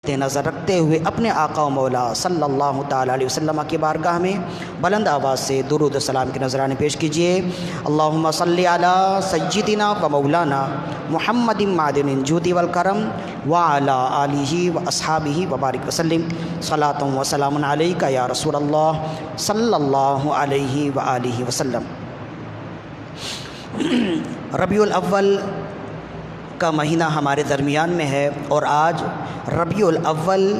نظر رکھتے ہوئے اپنے آقا و مولا صلی اللہ تعالیٰ علیہ وسلم کی بارگاہ میں بلند آواز سے درود و سلام کے نذرانے پیش کیجیے۔ اللہم صلی علی سیدنا و مولانا محمد معدن الجود والکرم وعلی آلہ و اصحابہ وبارک وسلم صلاۃ و سلام علیک یا رسول اللہ صلی اللہ علیہ وآلہ وسلم۔ ربیع الاول کا مہینہ ہمارے درمیان میں ہے اور آج ربیع الاول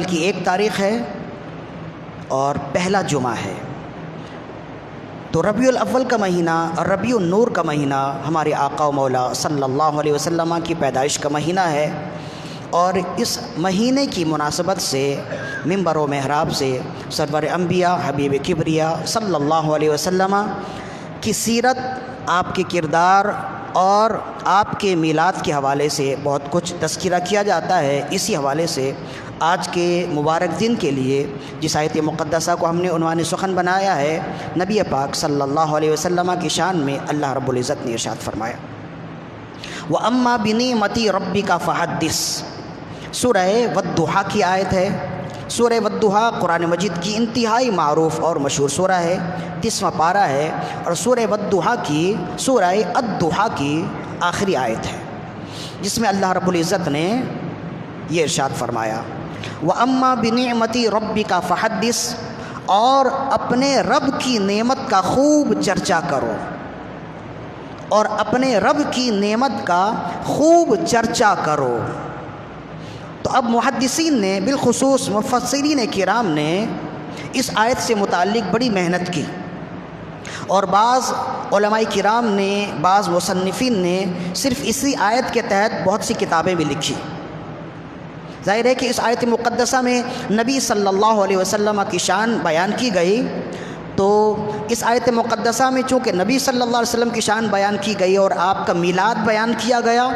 کی 1 تاریخ ہے اور پہلا جمعہ ہے۔ تو ربیع الاول کا مہینہ، ربیع النور کا مہینہ ہمارے آقا و مولا صلی اللہ علیہ وسلم کی پیدائش کا مہینہ ہے، اور اس مہینے کی مناسبت سے منبر و محراب سے سرور انبیاء حبیب کبریا صلی اللہ علیہ وسلم کی سیرت، آپ کے کردار اور آپ کے میلاد کے حوالے سے بہت کچھ تذکرہ کیا جاتا ہے۔ اسی حوالے سے آج کے مبارک دن کے لیے جس آیت مقدسہ کو ہم نے عنوان سخن بنایا ہے، نبی پاک صلی اللہ علیہ وسلم کی شان میں اللہ رب العزت نے ارشاد فرمایا، وَأَمَّا بِنِعْمَتِ رَبِّكَ فَحَدِّثْ۔ سورہ والضحیٰ کی آیت ہے۔ سورہ والضحیٰ قرآن مجید کی انتہائی معروف اور مشہور سورہ ہے، 30واں پارہ ہے، اور سورہ والضحیٰ کی سورہ الضحیٰ کی آخری آیت ہے، جس میں اللہ رب العزت نے یہ ارشاد فرمایا، وَأَمَّا بِنِعْمَتِ رَبِّكَ فَحَدِّثْ، اور اپنے رب کی نعمت کا خوب چرچا کرو، اور اپنے رب کی نعمت کا خوب چرچا کرو۔ تو اب محدثین نے، بالخصوص مفسرین کرام نے اس آیت سے متعلق بڑی محنت کی، اور بعض علماء کرام نے، بعض مصنفین نے صرف اسی آیت کے تحت بہت سی کتابیں بھی لکھی۔ ظاہر ہے کہ اس آیت مقدسہ میں نبی صلی اللہ علیہ وسلم کی شان بیان کی گئی، تو اس آیت مقدسہ میں چونکہ نبی صلی اللہ علیہ وسلم کی شان بیان کی گئی اور آپ کا میلاد بیان کیا گیا،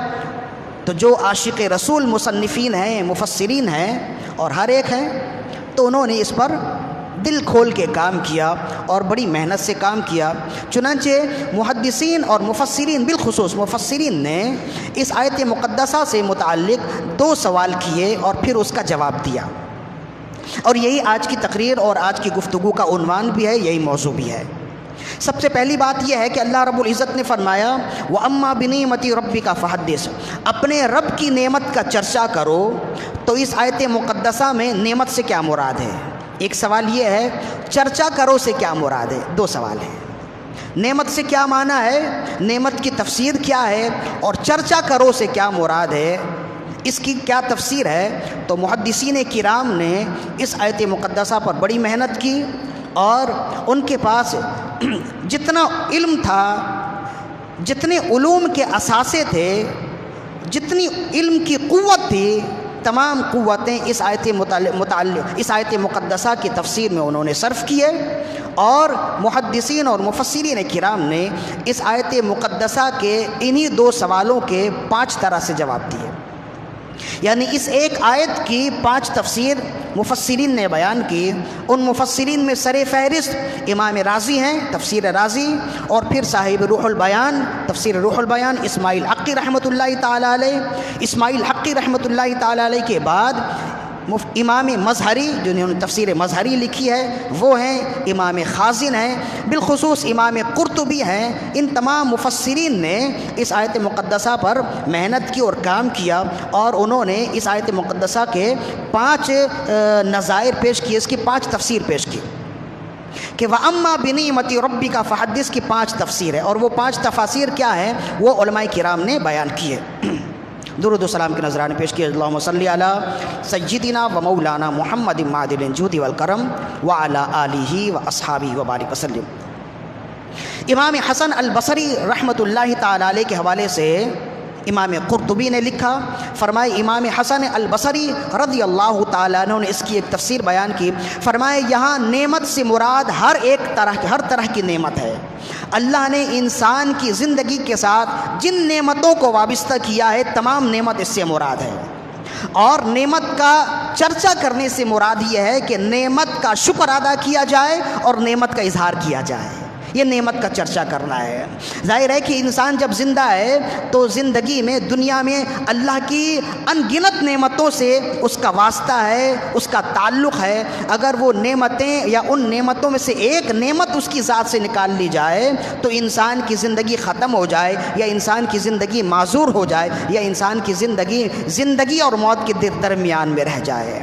تو جو عاشق رسول مصنفین ہیں، مفسرین ہیں، اور ہر ایک ہیں، تو انہوں نے اس پر دل کھول کے کام کیا اور بڑی محنت سے کام کیا۔ چنانچہ محدثین اور مفسرین، بالخصوص مفسرین نے اس آیت مقدسہ سے متعلق 2 سوال کیے اور پھر اس کا جواب دیا، اور یہی آج کی تقریر اور آج کی گفتگو کا عنوان بھی ہے، یہی موضوع بھی ہے۔ سب سے پہلی بات یہ ہے کہ اللہ رب العزت نے فرمایا، وَأَمَّا بِنِعْمَتِ رَبِّكَ فَحَدِّثْ، اپنے رب کی نعمت کا چرچا کرو۔ تو اس آیت مقدسہ میں نعمت سے کیا مراد ہے؟ ایک سوال یہ ہے، چرچا کرو سے کیا مراد ہے؟ 2 سوال ہیں۔ نعمت سے کیا معنی ہے، نعمت کی تفسیر کیا ہے، اور چرچا کرو سے کیا مراد ہے، اس کی کیا تفسیر ہے؟ تو محدثین کرام نے اس آیت مقدسہ پر بڑی محنت کی، اور ان کے پاس جتنا علم تھا، جتنے علوم کے اثاثے تھے، جتنی علم کی قوت تھی، تمام قوتیں اس آیت مقدسہ کی تفسیر میں انہوں نے صرف کیے، اور محدثین اور مفسرین کرام نے اس آیت مقدسہ کے انہی 2 سوالوں کے 5 طرح سے جواب دیے۔ یعنی اس ایک آیت کی 5 تفسیر مفسرین نے بیان کی۔ ان مفسرین میں سر فہرست امام رازی ہیں، تفسیر رازی، اور پھر صاحب روح البیان، تفسیر روح البیان اسماعیل حقی رحمۃ اللہ تعالیٰ علیہ۔ اسماعیل حقی رحمۃ اللہ تعالیٰ علیہ کے بعد امام مظہری، جنہوں نے تفسیر مظہری لکھی ہے، وہ ہیں امام خازن ہیں، بالخصوص امام قرطبی ہیں۔ ان تمام مفسرین نے اس آیت مقدسہ پر محنت کی اور کام کیا، اور انہوں نے اس آیت مقدسہ کے 5 نظائر پیش کیے، اس کی 5 تفسیر پیش کی، کہ وَأَمَّا بِنِعْمَتِ رَبِّكَ فَحَدِّثْ کی 5 تفسیر ہے، اور وہ 5 تفاسیر کیا ہیں وہ علماء کرام نے بیان کیے۔ درود و سلام کے نذرانے پیش کیے، اللہم صلی علی سیدنا و مولانا محمد معدن الجود والکرم وعلی آلہ و اصحابہ وبارک وسلم۔ امام حسن البصری رحمۃ اللہ تعالیٰ علیہ کے حوالے سے امام قرطبی نے لکھا، فرمائے امام حسن البصری رضی اللہ تعالیٰ عنہ نے اس کی ایک تفسیر بیان کی، فرمائے یہاں نعمت سے مراد ہر طرح کی نعمت ہے۔ اللہ نے انسان کی زندگی کے ساتھ جن نعمتوں کو وابستہ کیا ہے، تمام نعمت اس سے مراد ہے، اور نعمت کا چرچا کرنے سے مراد یہ ہے کہ نعمت کا شکر ادا کیا جائے اور نعمت کا اظہار کیا جائے۔ یہ نعمت کا چرچا کرنا ہے۔ ظاہر ہے کہ انسان جب زندہ ہے تو زندگی میں دنیا میں اللہ کی ان گنت نعمتوں سے اس کا واسطہ ہے، اس کا تعلق ہے۔ اگر وہ نعمتیں یا ان نعمتوں میں سے ایک نعمت اس کی ذات سے نکال لی جائے تو انسان کی زندگی ختم ہو جائے، یا انسان کی زندگی معذور ہو جائے، یا انسان کی زندگی اور موت کے درمیان میں رہ جائے۔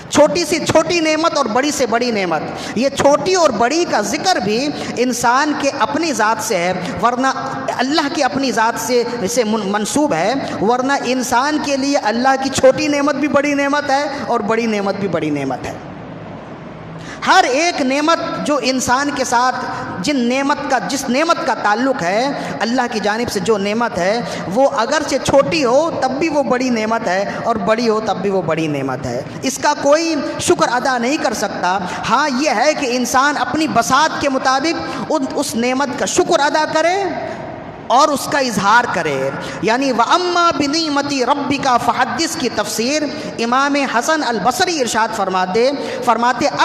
چھوٹی سے چھوٹی نعمت اور بڑی سے بڑی نعمت، یہ چھوٹی اور بڑی کا ذکر بھی انسان کے اپنی ذات سے ہے، ورنہ اللہ کی اپنی ذات سے منسوب ہے، ورنہ انسان کے لیے اللہ کی چھوٹی نعمت بھی بڑی نعمت ہے اور بڑی نعمت بھی بڑی نعمت ہے۔ ہر ایک نعمت جو انسان کے ساتھ جس نعمت کا تعلق ہے، اللہ کی جانب سے جو نعمت ہے، وہ اگرچہ چھوٹی ہو تب بھی وہ بڑی نعمت ہے، اور بڑی ہو تب بھی وہ بڑی نعمت ہے۔ اس کا کوئی شکر ادا نہیں کر سکتا۔ ہاں یہ ہے کہ انسان اپنی بساط کے مطابق اس نعمت کا شکر ادا کرے اور اس کا اظہار کرے۔ یعنی وَأَمَّا بِنِعْمَتِ رَبِّكَ فَحَدِّثْ کی تفسیر امام حسن البصری ارشاد فرماتے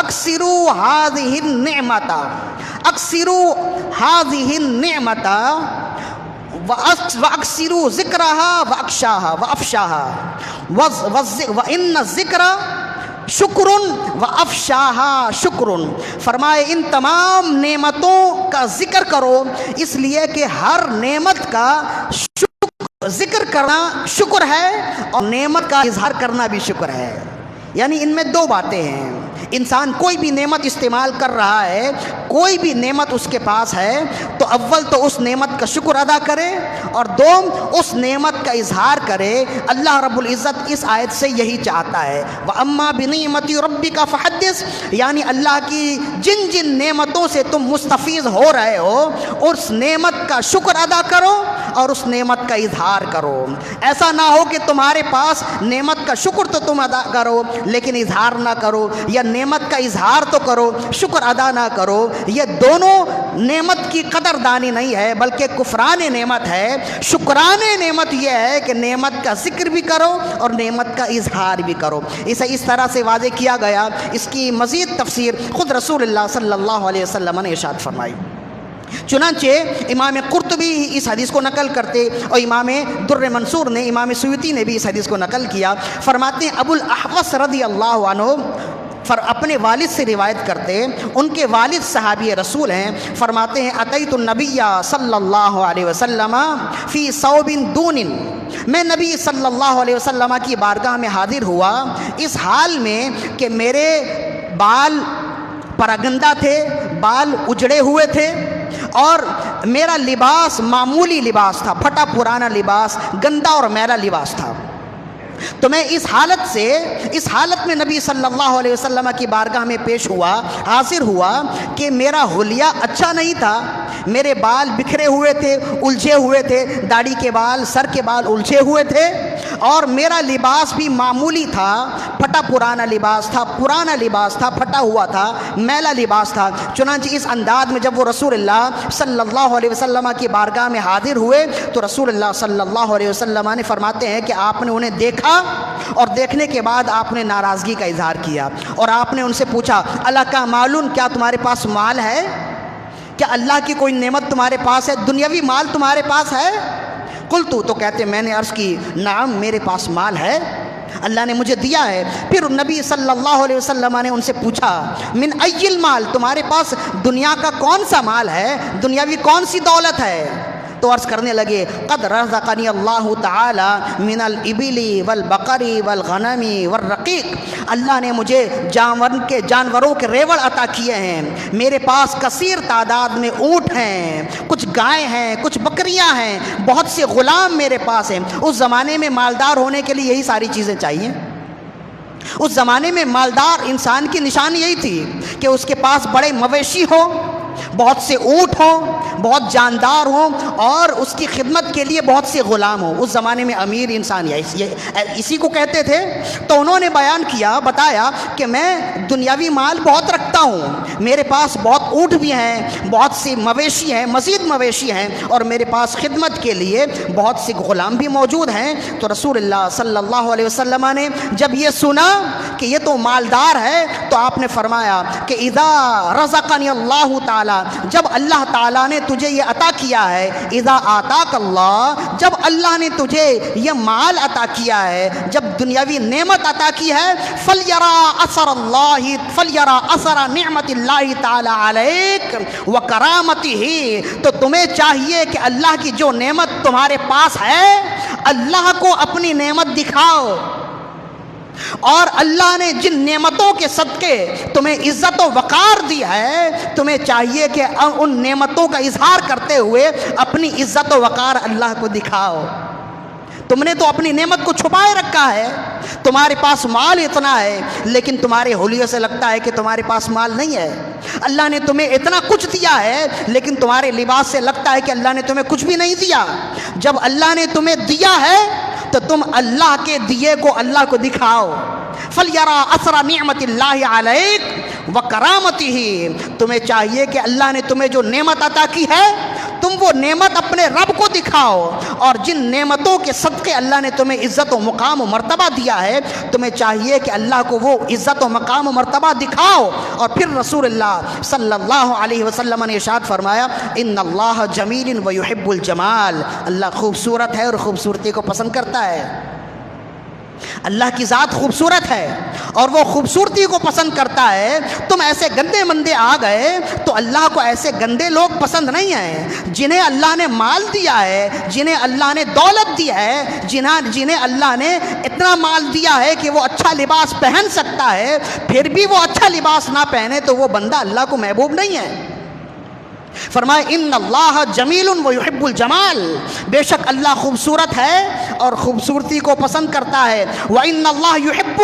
اکثروا هذه النعمت وَأَكْثِرُوا ذِكْرَهَا وَأَفْشَاهَا وَإِنَّ الذِّكْرَ شکر و افشاہا شکر۔ فرمائے ان تمام نعمتوں کا ذکر کرو، اس لیے کہ ہر نعمت کا ذکر کرنا شکر ہے اور نعمت کا اظہار کرنا بھی شکر ہے۔ یعنی ان میں دو باتیں ہیں۔ انسان کوئی بھی نعمت استعمال کر رہا ہے، کوئی بھی نعمت اس کے پاس ہے، تو اول تو اس نعمت کا شکر ادا کرے اور دوم اس نعمت کا اظہار کرے۔ اللہ رب العزت اس آیت سے یہی چاہتا ہے، وَأَمَّا بِنِعْمَتِ رَبِّكَ فَحَدِّثْ، یعنی اللہ کی جن نعمتوں سے تم مستفیض ہو رہے ہو اس نعمت کا شکر ادا کرو اور اس نعمت کا اظہار کرو۔ ایسا نہ ہو کہ تمہارے پاس نعمت کا شکر تو تم ادا کرو لیکن اظہار نہ کرو، یا نعمت کا اظہار تو کرو شکر ادا نہ کرو۔ یہ دونوں نعمت کی قدردانی نہیں ہے بلکہ کفران نعمت ہے۔ شکران نعمت یہ ہے کہ نعمت کا ذکر بھی کرو اور نعمت کا اظہار بھی کرو۔ اسے اس طرح سے واضح کیا گیا، اس کی مزید تفسیر خود رسول اللہ صلی اللہ علیہ وسلم نے ارشاد فرمائی۔ چنانچہ امام قرطبی اس حدیث کو نقل کرتے اور امام در منصور نے، امام سیوطی نے بھی اس حدیث کو نقل کیا۔ فرماتے ہیں ابو الاحوص رضی اللہ عنہ اپنے والد سے روایت کرتے، ان کے والد صحابی رسول ہیں، فرماتے ہیں اتیت النبی صلی اللہ علیہ وسلم فی ثوب دون، میں نبی صلی اللہ علیہ وسلم کی بارگاہ میں حاضر ہوا اس حال میں کہ میرے بال پراگندہ تھے، بال اجڑے ہوئے تھے، اور میرا لباس معمولی لباس تھا، پھٹا پرانا لباس، گندا اور میلا لباس تھا۔ تو میں اس حالت میں نبی صلی اللہ علیہ وسلم کی بارگاہ میں حاضر ہوا کہ میرا حلیہ اچھا نہیں تھا، میرے بال بکھرے ہوئے تھے، الجھے ہوئے تھے، داڑھی کے بال، سر کے بال الجھے ہوئے تھے، اور میرا لباس بھی معمولی تھا، پھٹا پرانا لباس تھا، پھٹا ہوا تھا، میلا لباس تھا۔ چنانچہ اس انداز میں جب وہ رسول اللہ صلی اللہ علیہ وسلم کی بارگاہ میں حاضر ہوئے تو رسول اللہ صلی اللہ علیہ وسلم نے فرماتے ہیں کہ آپ نے انہیں دیکھا اور دیکھنے کے بعد آپ نے ناراضگی کا اظہار کیا اور آپ نے ان سے پوچھا اللہ کا معلوم، کیا تمہارے پاس مال ہے؟ کیا اللہ کی کوئی نعمت تمہارے پاس ہے؟ دنیاوی مال تمہارے پاس ہے؟ قلتو، تو کہتے میں نے عرض کی نعم، میرے پاس مال ہے، اللہ نے مجھے دیا ہے۔ پھر نبی صلی اللہ علیہ وسلم نے ان سے پوچھا من ای المال، تمہارے پاس دنیا کا کون سا مال ہے، دنیاوی کون سی دولت ہے؟ تو عرض کرنے لگے قد رزقنی اللہ تعالی من الابل والبقر والغنم والرقیق، اللہ نے مجھے جانوروں کے ریوڑ عطا کیے ہیں، میرے پاس کثیر تعداد میں اونٹ ہیں، کچھ گائے ہیں، کچھ بکریاں ہیں، بہت سے غلام میرے پاس ہیں۔ اس زمانے میں مالدار ہونے کے لیے یہی ساری چیزیں چاہیے۔ اس زمانے میں مالدار انسان کی نشانی یہی تھی کہ اس کے پاس بڑے مویشی ہوں، بہت سے اونٹ ہوں، بہت جاندار ہوں، اور اس کی خدمت کے لیے بہت سے غلام ہوں۔ اس زمانے میں امیر انسان اسی کو کہتے تھے۔ تو انہوں نے بتایا کہ میں دنیاوی مال بہت رکھتا کرتا ہوں، میرے پاس بہت اونٹ بھی ہیں، بہت سی مویشی ہیں، مزید مویشی ہیں، اور میرے پاس خدمت کے لیے بہت سی غلام بھی موجود ہیں۔ تو رسول اللہ صلی اللہ علیہ وسلم نے جب یہ سنا کہ یہ تو مالدار ہے تو آپ نے فرمایا کہ اذا رزقنی اللہ تعالی، جب اللہ تعالیٰ نے تجھے یہ عطا کیا ہے، اذا آتاک اللہ، جب اللہ نے تجھے یہ مال عطا کیا ہے، جب دنیاوی نعمت عطا کی ہے، فلیرا اثر نعمت اللہ تعالی علیک وکرامتہ، تو تمہیں چاہیے کہ اللہ کی جو نعمت تمہارے پاس ہے اللہ کو اپنی نعمت دکھاؤ، اور اللہ نے جن نعمتوں کے صدقے تمہیں عزت و وقار دی ہے، تمہیں چاہیے کہ ان نعمتوں کا اظہار کرتے ہوئے اپنی عزت و وقار اللہ کو دکھاؤ۔ تم نے تو اپنی نعمت کو چھپائے رکھا ہے، تمہارے پاس مال اتنا ہے لیکن تمہارے حلیے سے لگتا ہے کہ تمہارے پاس مال نہیں ہے۔ اللہ نے تمہیں اتنا کچھ دیا ہے لیکن تمہارے لباس سے لگتا ہے کہ اللہ نے تمہیں کچھ بھی نہیں دیا۔ جب اللہ نے تمہیں دیا ہے تو تم اللہ کے دیے کو اللہ کو دکھاؤ۔ فَلْيَرَا أَثَرَ نِعْمَةِ اللَّهِ عَلَيْكَ وَكَرَامَتِهِ، تمہیں چاہیے کہ اللہ نے تمہیں جو نعمت عطا کی ہے تم وہ نعمت اپنے رب کو دکھاؤ، اور جن نعمتوں کے صدقے اللہ نے تمہیں عزت و مقام و مرتبہ دیا ہے تمہیں چاہیے کہ اللہ کو وہ عزت و مقام و مرتبہ دکھاؤ۔ اور پھر رسول اللہ صلی اللہ علیہ وسلم نے ارشاد فرمایا ان اللہ جمیل و یحب الجمال، اللہ خوبصورت ہے اور خوبصورتی کو پسند کرتا ہے۔ اللہ کی ذات خوبصورت ہے اور وہ خوبصورتی کو پسند کرتا ہے۔ تم ایسے گندے مندے آ گئے تو اللہ کو ایسے گندے لوگ پسند نہیں ہیں، جنہیں اللہ نے مال دیا ہے، جنہیں اللہ نے دولت دی ہے، جنہیں اللہ نے اتنا مال دیا ہے کہ وہ اچھا لباس پہن سکتا ہے، پھر بھی وہ اچھا لباس نہ پہنے تو وہ بندہ اللہ کو محبوب نہیں ہے۔ فرمائے ان اللہ جمیل و یحب الجمال، بے شک اللہ خوبصورت ہے اور خوبصورتی کو پسند کرتا ہے۔ وَإِنَّ اللَّهَ يُحِبُّ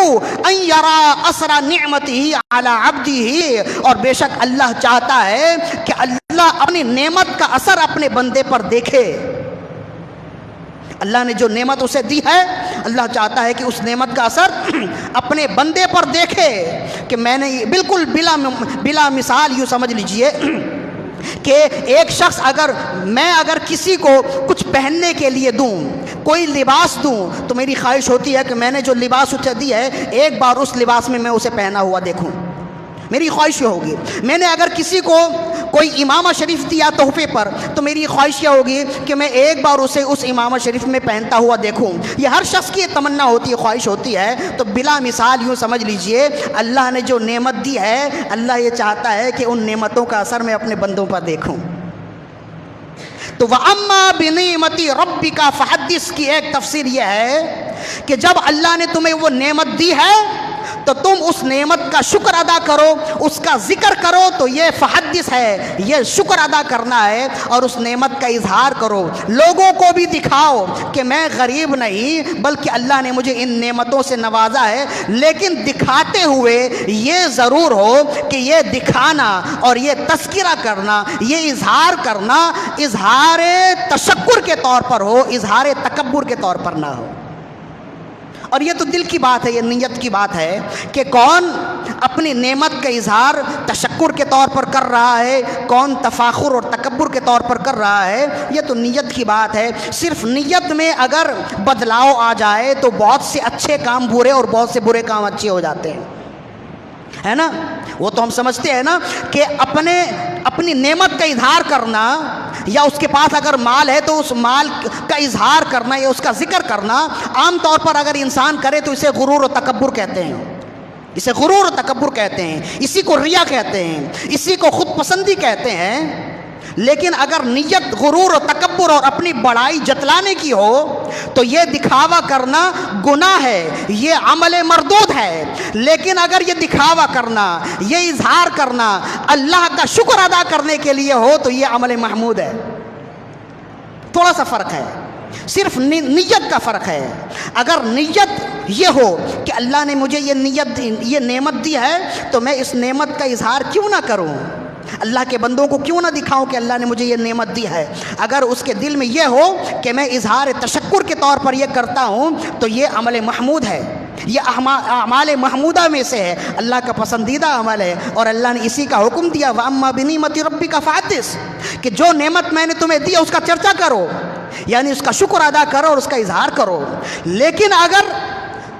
أَن يَرَى أَثَرَ نِعْمَتِهِ عَلَى عَبْدِهِ، اور بے شک اللہ چاہتا ہے کہ اللہ اپنی نعمت کا اثر اپنے بندے پر دیکھے۔ اللہ نے جو نعمت اسے دی ہے اللہ چاہتا ہے کہ اس نعمت کا اثر اپنے بندے پر دیکھے، کہ میں نے بالکل بلا مثال یوں سمجھ لیجئے کہ ایک شخص اگر کسی کو کچھ پہننے کے لیے دوں، کوئی لباس دوں، تو میری خواہش ہوتی ہے کہ میں نے جو لباس اسے دی ہے ایک بار اس لباس میں اسے پہنا ہوا دیکھوں، میری خواہش یہ ہوگی۔ میں نے اگر کسی کو کوئی امامہ شریف دیا تحفے پر تو میری خواہش یہ ہوگی کہ میں ایک بار اسے اس امامہ شریف میں پہنتا ہوا دیکھوں۔ یہ ہر شخص کی تمنا ہوتی ہے، خواہش ہوتی ہے۔ تو بلا مثال یوں سمجھ لیجئے اللہ نے جو نعمت دی ہے اللہ یہ چاہتا ہے کہ ان نعمتوں کا اثر میں اپنے بندوں پر دیکھوں۔ تو وَأَمَّا بِنِعْمَتِ رَبِّكَ فَحَدِّثْ کی ایک تفسیر یہ ہے کہ جب اللہ نے تمہیں وہ نعمت دی ہے تو تم اس نعمت کا شکر ادا کرو، اس کا ذکر کرو، تو یہ فحدث ہے، یہ شکر ادا کرنا ہے اور اس نعمت کا اظہار کرو، لوگوں کو بھی دکھاؤ کہ میں غریب نہیں بلکہ اللہ نے مجھے ان نعمتوں سے نوازا ہے، لیکن دکھاتے ہوئے یہ ضرور ہو کہ یہ دکھانا اور یہ تذکرہ کرنا، یہ اظہار کرنا اظہار تشکر کے طور پر ہو، اظہار تکبر کے طور پر نہ ہو۔ اور یہ تو دل کی بات ہے، یہ نیت کی بات ہے کہ کون اپنی نعمت کا اظہار تشکر کے طور پر کر رہا ہے، کون تفاخر اور تکبر کے طور پر کر رہا ہے، یہ تو نیت کی بات ہے۔ صرف نیت میں اگر بدلاؤ آ جائے تو بہت سے اچھے کام برے اور بہت سے برے کام اچھے ہو جاتے ہیں، ہے نا؟ وہ تو ہم سمجھتے ہیں نا کہ اپنی نعمت کا اظہار کرنا، یا اس کے پاس اگر مال ہے تو اس مال کا اظہار کرنا یا اس کا ذکر کرنا عام طور پر اگر انسان کرے تو اسے غرور و تکبر کہتے ہیں، اسے غرور و تکبر کہتے ہیں، اسی کو ریا کہتے ہیں، اسی کو خود پسندی کہتے ہیں۔ لیکن اگر نیت غرور و تکبر اور اپنی بڑائی جتلانے کی ہو تو یہ دکھاوا کرنا گناہ ہے، یہ عمل مردود ہے۔ لیکن اگر یہ دکھاوا کرنا، یہ اظہار کرنا اللہ کا شکر ادا کرنے کے لیے ہو تو یہ عمل محمود ہے۔ تھوڑا سا فرق ہے، صرف نیت کا فرق ہے۔ اگر نیت یہ ہو کہ اللہ نے مجھے یہ نعمت دی ہے تو میں اس نعمت کا اظہار کیوں نہ کروں، اللہ کے بندوں کو کیوں نہ دکھاؤں کہ اللہ نے مجھے یہ نعمت دی ہے، اگر اس کے دل میں یہ ہو کہ میں اظہار تشکر کے طور پر یہ کرتا ہوں تو یہ عمل محمود ہے۔ یہ اعمال محمودہ میں سے ہے، اللہ کا پسندیدہ عمل ہے، اور اللہ نے اسی کا حکم دیا وَأَمَّا بِنِعْمَتِ رَبِّكَ فَحَدِّثْ، کہ جو نعمت میں نے تمہیں دی اس کا چرچا کرو، یعنی اس کا شکر ادا کرو اور اس کا اظہار کرو۔ لیکن اگر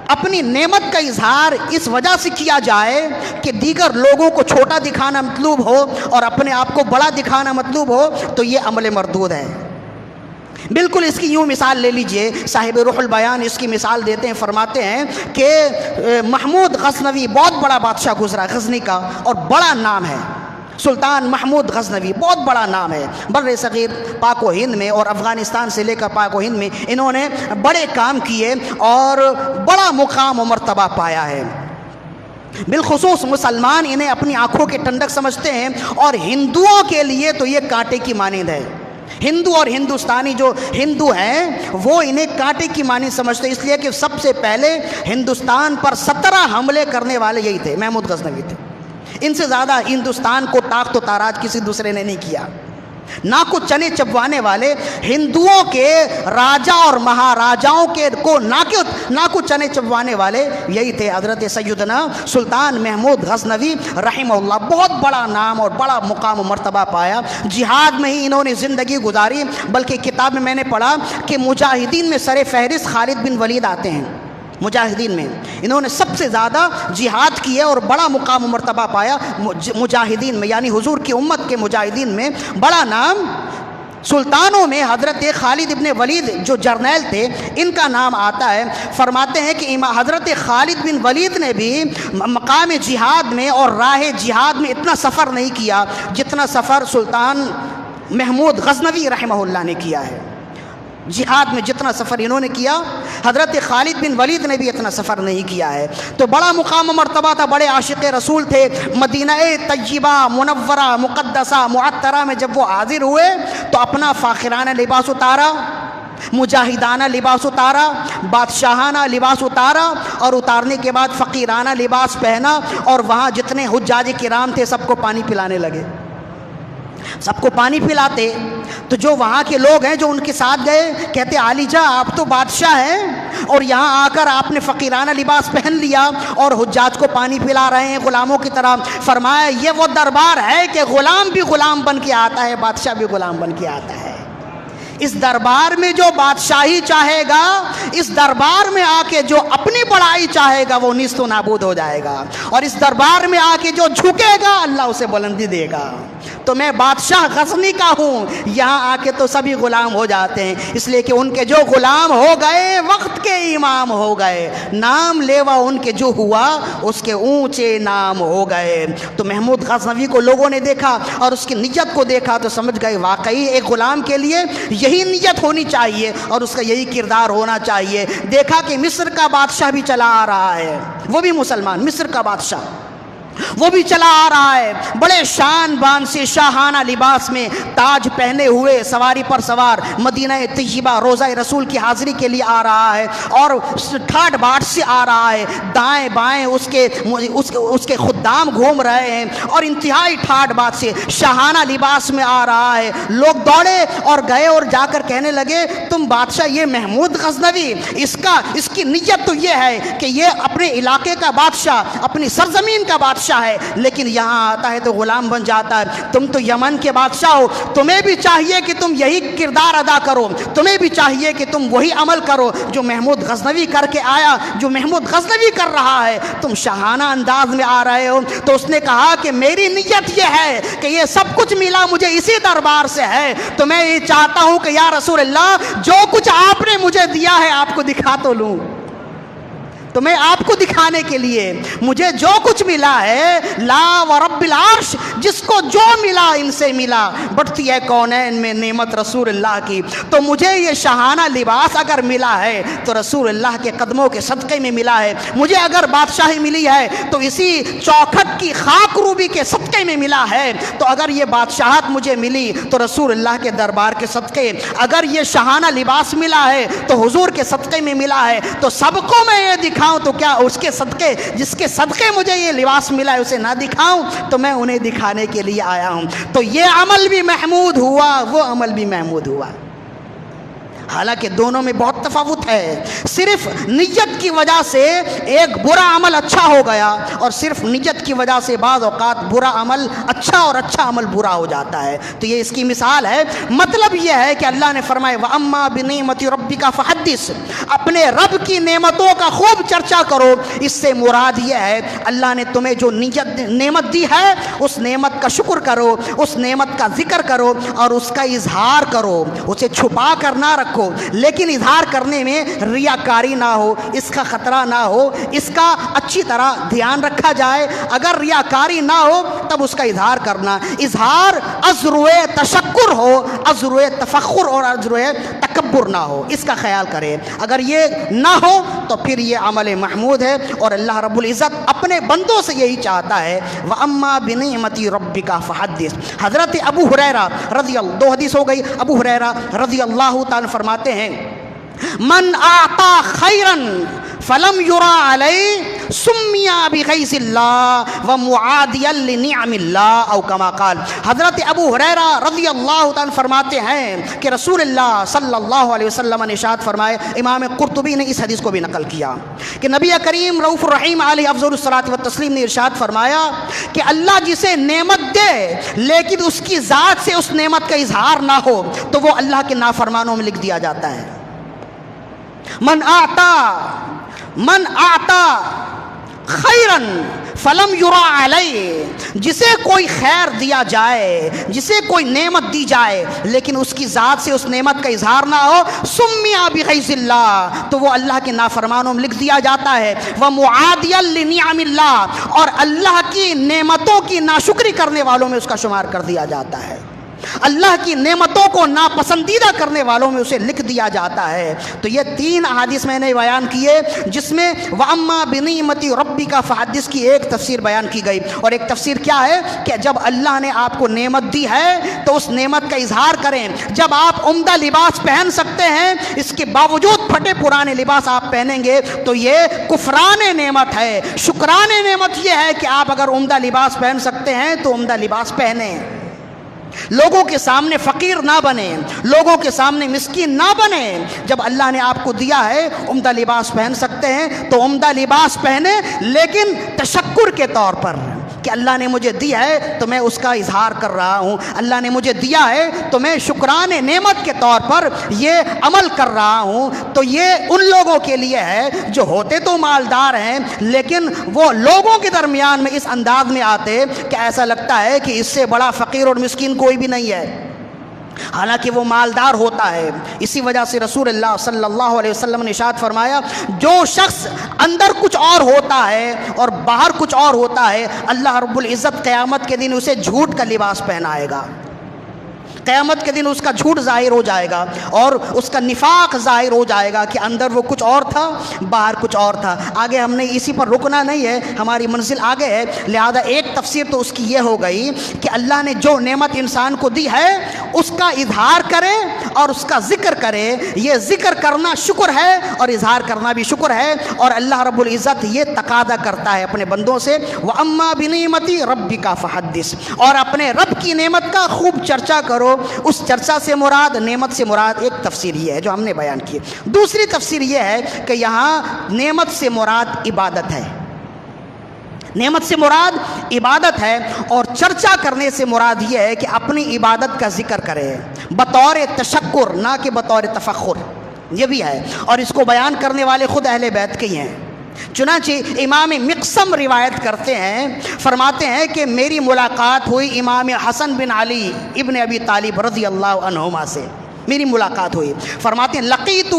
اپنی نعمت کا اظہار اس وجہ سے کیا جائے کہ دیگر لوگوں کو چھوٹا دکھانا مطلوب ہو اور اپنے آپ کو بڑا دکھانا مطلوب ہو، تو یہ عمل مردود ہے۔ بالکل اس کی یوں مثال لے لیجئے، صاحب روح البیان اس کی مثال دیتے ہیں، فرماتے ہیں کہ محمود غزنوی بہت بڑا بادشاہ گزرا، غزنی کا، اور بڑا نام ہے، سلطان محمود غزنوی بہت بڑا نام ہے بر صغیر پاک و ہند میں، اور افغانستان سے لے کر پاک و ہند میں انہوں نے بڑے کام کیے اور بڑا مقام و مرتبہ پایا ہے۔ بالخصوص مسلمان انہیں اپنی آنکھوں کے ٹنڈک سمجھتے ہیں، اور ہندوؤں کے لیے تو یہ کانٹے کی مانند ہے۔ ہندو اور ہندوستانی جو ہندو ہیں وہ انہیں کانٹے کی مانند سمجھتے ہیں، اس لیے کہ سب سے پہلے ہندوستان پر 17 حملے کرنے والے یہی تھے، محمود غزنوی تھے۔ ان سے زیادہ ہندوستان کو تاخت و تاراج کسی دوسرے نے نہیں کیا۔ نہ کو چنے چبوانے والے ہندوؤں کے راجا اور مہاراجاؤں کے نہ کو چنے چبوانے والے یہی تھے حضرت سیدنا سلطان محمود غزنوی رحمہ اللہ۔ بہت بڑا نام اور بڑا مقام و مرتبہ پایا، جہاد میں ہی انہوں نے زندگی گزاری، بلکہ کتاب میں میں نے پڑھا کہ مجاہدین میں سر فہرست خالد بن ولید آتے ہیں۔ مجاہدین میں انہوں نے سب سے زیادہ جہاد کیے اور بڑا مقام و مرتبہ پایا مجاہدین میں، یعنی حضور کی امت کے مجاہدین میں بڑا نام۔ سلطانوں میں حضرت خالد ابن ولید جو جرنیل تھے ان کا نام آتا ہے۔ فرماتے ہیں کہ حضرت خالد بن ولید نے بھی مقام جہاد میں اور راہ جہاد میں اتنا سفر نہیں کیا جتنا سفر سلطان محمود غزنوی رحمہ اللہ نے کیا ہے۔ جہاد میں جتنا سفر انہوں نے کیا حضرت خالد بن ولید نے بھی اتنا سفر نہیں کیا ہے۔ تو بڑا مقام و مرتبہ تھا، بڑے عاشق رسول تھے۔ مدینہ طیبہ منورہ مقدسہ معطرہ میں جب وہ حاضر ہوئے تو اپنا فاخرانہ لباس اتارا، مجاہدانہ لباس اتارا، بادشاہانہ لباس اتارا، اور اتارنے کے بعد فقیرانہ لباس پہنا، اور وہاں جتنے حجاج کرام تھے سب کو پانی پلانے لگے۔ سب کو پانی پلاتے تو جو وہاں کے لوگ ہیں جو ان کے ساتھ گئے کہتے علی جاں آپ تو بادشاہ ہیں اور یہاں آ کر آپ نے فقیرانہ لباس پہن لیا اور حجاج کو پانی پلا رہے ہیں غلاموں کی طرح۔ فرمایا یہ وہ دربار ہے کہ غلام بھی غلام بن کے آتا ہے، بادشاہ بھی غلام بن کے آتا ہے۔ اس دربار میں جو بادشاہی چاہے گا، اس دربار میں آ کے جو اپنی بڑائی چاہے گا وہ نیست و نابود ہو جائے گا، اور اس دربار میں آ کے جو جھکے گا اللہ اسے بلندی دے گا۔ تو میں بادشاہ غزنی کا ہوں، یہاں آ کے تو سبھی غلام ہو جاتے ہیں، اس لیے کہ ان کے جو غلام ہو گئے وقت کے امام ہو گئے، نام لیوا ان کے جو ہوا اس کے اونچے نام ہو گئے۔ تو محمود غزنوی کو لوگوں نے دیکھا اور اس کی نیت کو دیکھا تو سمجھ گئے واقعی ایک غلام کے لیے یہی نیت ہونی چاہیے اور اس کا یہی کردار ہونا چاہیے۔ دیکھا کہ مصر کا بادشاہ بھی چلا آ رہا ہے، وہ بھی مسلمان، مصر کا بادشاہ وہ بھی چلا آ رہا ہے، بڑے شان بان سے شاہانہ لباس میں تاج پہنے ہوئے سواری پر سوار مدینہ طیبہ روضہ رسول کی حاضری کے لیے آ رہا ہے، اور ٹھاٹ باٹ سے آ رہا ہے، دائیں بائیں اس کے خدام گھوم رہے ہیں اور انتہائی ٹھاٹ باٹ سے شاہانہ لباس میں آ رہا ہے۔ لوگ دوڑے اور گئے اور جا کر کہنے لگے تم بادشاہ یہ محمود غزنوی، اس کی نیت تو یہ ہے کہ یہ اپنے علاقے کا بادشاہ، اپنی سرزمین کا بادشاہ ہے، لیکن یہاں آتا ہے تو غلام بن جاتا ہے۔ تم تو یمن کے بادشاہ ہو، تمہیں بھی چاہیے کہ تم یہی کردار ادا کرو، تمہیں بھی چاہیے کہ تم وہی عمل کرو جو محمود غزنوی کر کے آیا، جو محمود غزنوی کر رہا ہے۔ تم شاہانہ انداز میں آ رہے ہو۔ تو اس نے کہا کہ میری نیت یہ ہے کہ یہ سب کچھ ملا مجھے اسی دربار سے ہے، تو میں یہ چاہتا ہوں کہ یا رسول اللہ جو کچھ آپ نے مجھے دیا ہے آپ کو دکھا تو لوں۔ تو میں آپ کو دکھانے کے لیے مجھے جو کچھ ملا ہے، لا ورب العرش، جس کو جو ملا ان سے ملا، بڑھتی ہے کونین میں نعمت رسول اللہ کی۔ تو مجھے یہ شاہانہ لباس اگر ملا ہے تو رسول اللہ کے قدموں کے صدقے میں ملا ہے، مجھے اگر بادشاہی ملی ہے تو اسی چوکھٹ کی خاک روبی کے صدقے میں ملا ہے، تو اگر یہ بادشاہت مجھے ملی تو رسول اللہ کے دربار کے صدقے، اگر یہ شاہانہ لباس ملا ہے تو حضور کے صدقے میں ملا ہے، تو سب کو میں یہ دکھاؤں تو کیا اس کے صدقے، جس کے صدقے مجھے یہ لباس ملا ہے اسے نہ دکھاؤں؟ تو میں انہیں دکھانے کے لیے آیا ہوں۔ تو یہ عمل بھی محمود ہوا، وہ عمل بھی محمود ہوا۔ حالانکہ دونوں میں بہت تفاوت ہے۔ صرف نیت کی وجہ سے ایک برا عمل اچھا ہو گیا، اور صرف نیت کی وجہ سے بعض اوقات برا عمل اچھا اور اچھا عمل برا ہو جاتا ہے۔ تو یہ اس کی مثال ہے۔ مطلب یہ ہے کہ اللہ نے فرمایا وَأَمَّا بِنِعْمَةِ رَبِّكَ فَحَدِّثْ، اپنے رب کی نعمتوں کا خوب چرچا کرو۔ اس سے مراد یہ ہے اللہ نے تمہیں جو نعمت دی ہے اس نعمت کا شکر کرو، اس نعمت کا ذکر کرو اور اس کا اظہار کرو، اسے چھپا کر نہ رکھو، لیکن اظہار کرنے میں ریاکاری نہ ہو، اس کا خطرہ نہ ہو، اس کا اچھی طرح دھیان رکھا جائے۔ اگر ریاکاری نہ ہو تب اس کا اظہار کرنا۔ اظہار ازروئے تشکر ہو، ازروئے تفخر اور ازروئے تکبر نہ ہو، اس کا خیال کرے۔ اگر یہ نہ ہو تو پھر یہ عمل محمود ہے، اور اللہ رب العزت اپنے بندوں سے یہی چاہتا ہے۔ وَأَمَّا بِنِعْمَةِ رَبِّكَ فَحَدِّثْ۔ حضرت ابو ہریرہ رضی اللہ، دو حدیث ہو گئی۔ ابو ہریرہ رضی اللہ تعالیٰ فرماتے ہیں من اعطا خیرا فلم یرا علیہ سمی بغیظ اللہ ومعادیا لنعم اللہ، او کما قال۔ حضرت ابو ہریرہ رضی اللہ تعالیٰ فرماتے ہیں کہ رسول اللہ صلی اللہ علیہ وسلم نے ارشاد فرمائے، امام قرطبی نے اس حدیث کو بھی نقل کیا کہ نبی کریم رؤوف الرحیم علیہ افضل الصلاۃ والتسلیم نے ارشاد فرمایا کہ اللہ جسے نعمت دے لیکن اس کی ذات سے اس نعمت کا اظہار نہ ہو تو وہ اللہ کے نافرمانوں میں لکھ دیا جاتا ہے۔ من اعطا خیرا فلم یرا علیہ، جسے کوئی خیر دیا جائے، جسے کوئی نعمت دی جائے لیکن اس کی ذات سے اس نعمت کا اظہار نہ ہو، سمیا بغیظ اللہ، تو وہ اللہ کے نافرمانوں میں لکھ دیا جاتا ہے۔ ومعادیا لنعم اللہ، اور اللہ کی نعمتوں کی ناشکری کرنے والوں میں اس کا شمار کر دیا جاتا ہے۔ اللہ کی نعمتوں کو ناپسندیدہ کرنے والوں میں اسے لکھ دیا جاتا ہے۔ تو یہ تین احادیث میں نے بیان کیے، جس میں وَأَمَّا بِنِعْمَةِ رَبِّكَ فَحَدِّثْ کی ایک تفسیر بیان کی گئی، اور ایک تفسیر کیا ہے کہ جب اللہ نے آپ کو نعمت دی ہے تو اس نعمت کا اظہار کریں۔ جب آپ عمدہ لباس پہن سکتے ہیں اس کے باوجود پھٹے پرانے لباس آپ پہنیں گے تو یہ کفران نعمت ہے۔ شکران نعمت یہ ہے کہ آپ اگر عمدہ لباس پہن سکتے ہیں تو عمدہ لباس پہنیں، لوگوں کے سامنے فقیر نہ بنے، لوگوں کے سامنے مسکین نہ بنے۔ جب اللہ نے آپ کو دیا ہے عمدہ لباس پہن سکتے ہیں تو عمدہ لباس پہنے، لیکن تشکر کے طور پر کہ اللہ نے مجھے دیا ہے تو میں اس کا اظہار کر رہا ہوں، اللہ نے مجھے دیا ہے تو میں شکران نعمت کے طور پر یہ عمل کر رہا ہوں۔ تو یہ ان لوگوں کے لیے ہے جو ہوتے تو مالدار ہیں لیکن وہ لوگوں کے درمیان میں اس انداز میں آتے کہ ایسا لگتا ہے کہ اس سے بڑا فقیر اور مسکین کوئی بھی نہیں ہے، حالانکہ وہ مالدار ہوتا ہے۔ اسی وجہ سے رسول اللہ صلی اللہ علیہ وسلم نے ارشاد فرمایا جو شخص اندر کچھ اور ہوتا ہے اور باہر کچھ اور ہوتا ہے، اللہ رب العزت قیامت کے دن اسے جھوٹ کا لباس پہنائے گا۔ قیامت کے دن اس کا جھوٹ ظاہر ہو جائے گا اور اس کا نفاق ظاہر ہو جائے گا کہ اندر وہ کچھ اور تھا، باہر کچھ اور تھا۔ آگے ہم نے اسی پر رکنا نہیں ہے، ہماری منزل آگے ہے، لہذا ایک تفسیر تو اس کی یہ ہو گئی کہ اللہ نے جو نعمت انسان کو دی ہے اس کا اظہار کرے اور اس کا ذکر کرے۔ یہ ذکر کرنا شکر ہے اور اظہار کرنا بھی شکر ہے، اور اللہ رب العزت یہ تقاضا کرتا ہے اپنے بندوں سے وَأَمَّا بِنِعْمَةِ رَبِّكَ فَحَدِّثْ، اور اپنے رب کی نعمت کا خوب چرچا کرو۔ اس چرچا سے مراد، نعمت سے مراد ایک تفسیر یہ ہے جو ہم نے بیان کی۔ دوسری تفسیر یہ ہے کہ یہاں نعمت سے مراد عبادت ہے، نعمت سے مراد عبادت ہے، اور چرچا کرنے سے مراد یہ ہے کہ اپنی عبادت کا ذکر کرے بطور تشکر نہ کہ بطور تفخر، یہ بھی ہے، اور اس کو بیان کرنے والے خود اہل بیت کے ہی ہیں۔ چنانچہ امام مقسم روایت کرتے ہیں، فرماتے ہیں کہ میری ملاقات ہوئی امام حسن بن علی ابن ابی طالب رضی اللہ عنہما سے، میری ملاقات ہوئی۔ فرماتے ہیں لقیت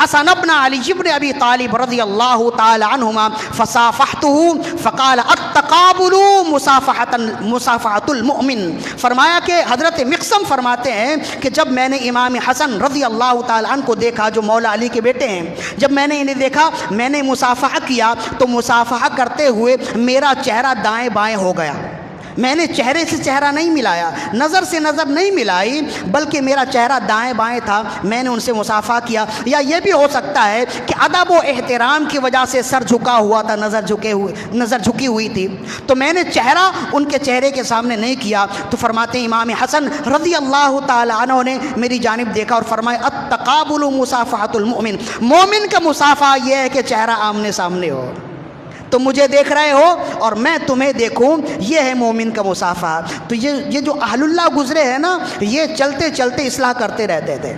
حسن ابن علی ابن ابی طالب رضی اللہ تعالی عنہما فصافحته فقال التقابل مصافحۃ المؤمن۔ فرمایا کہ حضرت مقسم فرماتے ہیں کہ جب میں نے امام حسن رضی اللہ تعالی عنہ کو دیکھا جو مولا علی کے بیٹے ہیں، جب میں نے انہیں دیکھا میں نے مصافحہ کیا تو مصافحہ کرتے ہوئے میرا چہرہ دائیں بائیں ہو گیا، میں نے چہرے سے چہرہ نہیں ملایا، نظر سے نظر نہیں ملائی، بلکہ میرا چہرہ دائیں بائیں تھا، میں نے ان سے مصافحہ کیا۔ یا یہ بھی ہو سکتا ہے کہ ادب و احترام کی وجہ سے سر جھکا ہوا تھا، نظر جھکی ہوئی تھی، تو میں نے چہرہ ان کے چہرے کے سامنے نہیں کیا۔ تو فرماتے ہیں امام حسن رضی اللہ تعالی عنہ نے میری جانب دیکھا اور فرمایا التقابل مصافحۃ المؤمن، مومن کا مصافحہ یہ ہے کہ چہرہ آمنے سامنے ہو، تم مجھے دیکھ رہے ہو اور میں تمہیں دیکھوں، یہ ہے مومن کا مصافحہ۔ تو یہ جو اہل اللہ گزرے ہیں نا، یہ چلتے چلتے اصلاح کرتے رہتے تھے،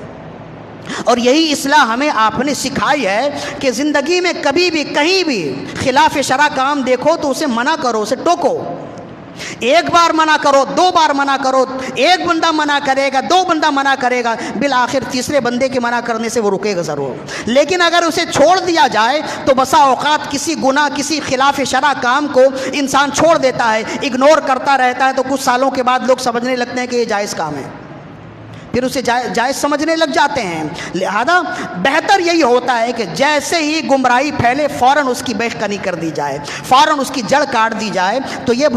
اور یہی اصلاح ہمیں آپ نے سکھائی ہے کہ زندگی میں کبھی بھی کہیں بھی خلاف شرع کام دیکھو تو اسے منع کرو، اسے ٹوکو۔ ایک بار منع کرو، دو بار منع کرو، ایک بندہ منع کرے گا، دو بندہ منع کرے گا، بالآخر تیسرے بندے کے منع کرنے سے وہ رکے گا ضرور۔ لیکن اگر اسے چھوڑ دیا جائے تو بسا اوقات کسی گناہ، کسی خلاف شرع کام کو انسان چھوڑ دیتا ہے، اگنور کرتا رہتا ہے، تو کچھ سالوں کے بعد لوگ سمجھنے لگتے ہیں کہ یہ جائز کام ہے، پھر اسے جائز سمجھنے لگ جاتے ہیں۔ لہذا بہتر یہی ہوتا ہے کہ جیسے ہی گمراہی پھیلے فوراً اس کی بیخ کنی کر دی جائے، فوراً اس کی جڑ کاٹ دی جائے۔ تو یہ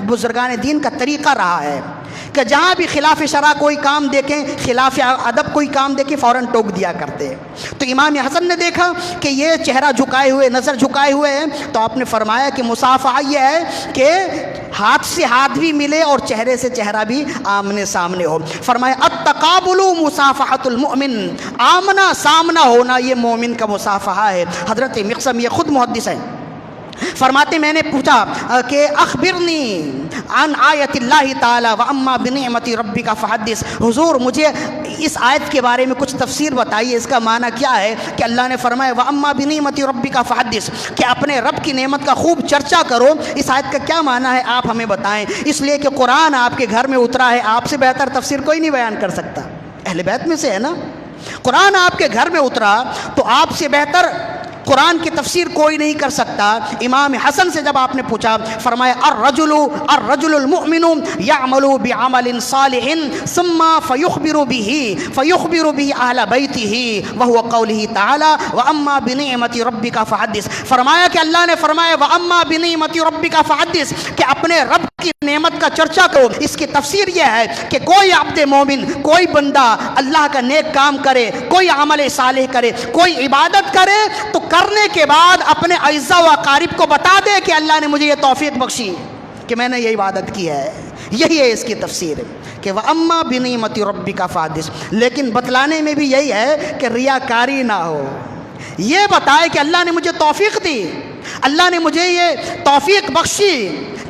بزرگان دین کا طریقہ رہا ہے کہ جہاں بھی خلاف شرع کوئی کام دیکھیں، خلاف ادب کوئی کام دیکھیں، فوراً ٹوک دیا کرتے۔ تو امام حسن نے دیکھا کہ یہ چہرہ جھکائے ہوئے، نظر جھکائے ہوئے ہیں، تو آپ نے فرمایا کہ مصافحہ یہ ہے کہ ہاتھ سے ہاتھ بھی ملے اور چہرے سے چہرہ بھی آمنے سامنے ہو۔ فرمایا التقابل مصافحۃ المؤمن، آمنا سامنا ہونا یہ مومن کا مصافحہ ہے۔ حضرت مقسم یہ خود محدث ہیں، فرماتے میں نے پوچھا کہ اخبرنی عن آیت اللہ تعالی واما بنعمت ربک فحدث، حضور مجھے اس آیت کے بارے میں کچھ تفسیر بتائیے، اس کا معنی کیا ہے کہ اللہ نے فرمایا واما بنعمت ربک فحدث، کہ اپنے رب کی نعمت کا خوب چرچا کرو، اس آیت کا کیا معنی ہے آپ ہمیں بتائیں۔ اس لیے کہ قرآن آپ کے گھر میں اترا ہے، آپ سے بہتر تفسیر کوئی نہیں بیان کر سکتا، اہل بیت میں سے ہے نا، قرآن آپ کے گھر میں اترا تو آپ سے بہتر قرآن کی تفسیر کوئی نہیں کر سکتا۔ امام حسن سے جب آپ نے پوچھا، فرمایا الرجل المؤمن يعمل بعمل صالح ثم فيخبر به اهل بيته وهو قوله تعالى واما بنعمت ربك فحدث۔ فرمایا کہ اللہ نے فرمایا واما بنعمت ربك فحدث، کہ اپنے رب کی نعمت کا چرچا کرو۔ اس کی تفسیر یہ ہے کہ کوئی عبد مومن، کوئی بندہ اللہ کا نیک کام کرے، کوئی عمل صالح کرے، کوئی عبادت کرے، تو کرنے کے بعد اپنے اعزاء و اقارب کو بتا دے کہ اللہ نے مجھے یہ توفیق بخشی کہ میں نے یہ عبادت کی ہے۔ یہی ہے اس کی تفسیر کہ وَأَمَّا بِنِعْمَتِ رَبِّكَ فَحَدِّثْ، لیکن بتلانے میں بھی یہی ہے کہ ریاکاری نہ ہو، یہ بتائے کہ اللہ نے مجھے توفیق دی، اللہ نے مجھے یہ توفیق بخشی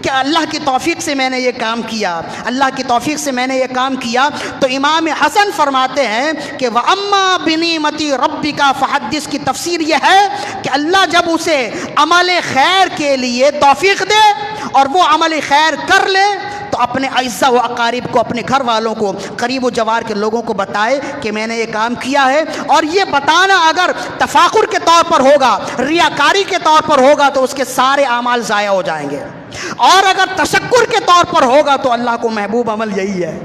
کہ اللہ کی توفیق سے میں نے یہ کام کیا، اللہ کی توفیق سے میں نے یہ کام کیا۔ تو امام حسن فرماتے ہیں کہ وَأَمَّا بِنِعْمَتِ رَبِّكَ فَحَدِّثْ کی تفسیر یہ ہے کہ اللہ جب اسے عمل خیر کے لیے توفیق دے اور وہ عمل خیر کر لے تو اپنے اعزاء و اقارب کو، اپنے گھر والوں کو، قریب و جوار کے لوگوں کو بتائے کہ میں نے یہ کام کیا ہے۔ اور یہ بتانا اگر تفاخر کے طور پر ہوگا، ریاکاری کے طور پر ہوگا تو اس کے سارے اعمال ضائع ہو جائیں گے، اور اگر تشکر کے طور پر ہوگا تو اللہ کو محبوب عمل یہی ہے،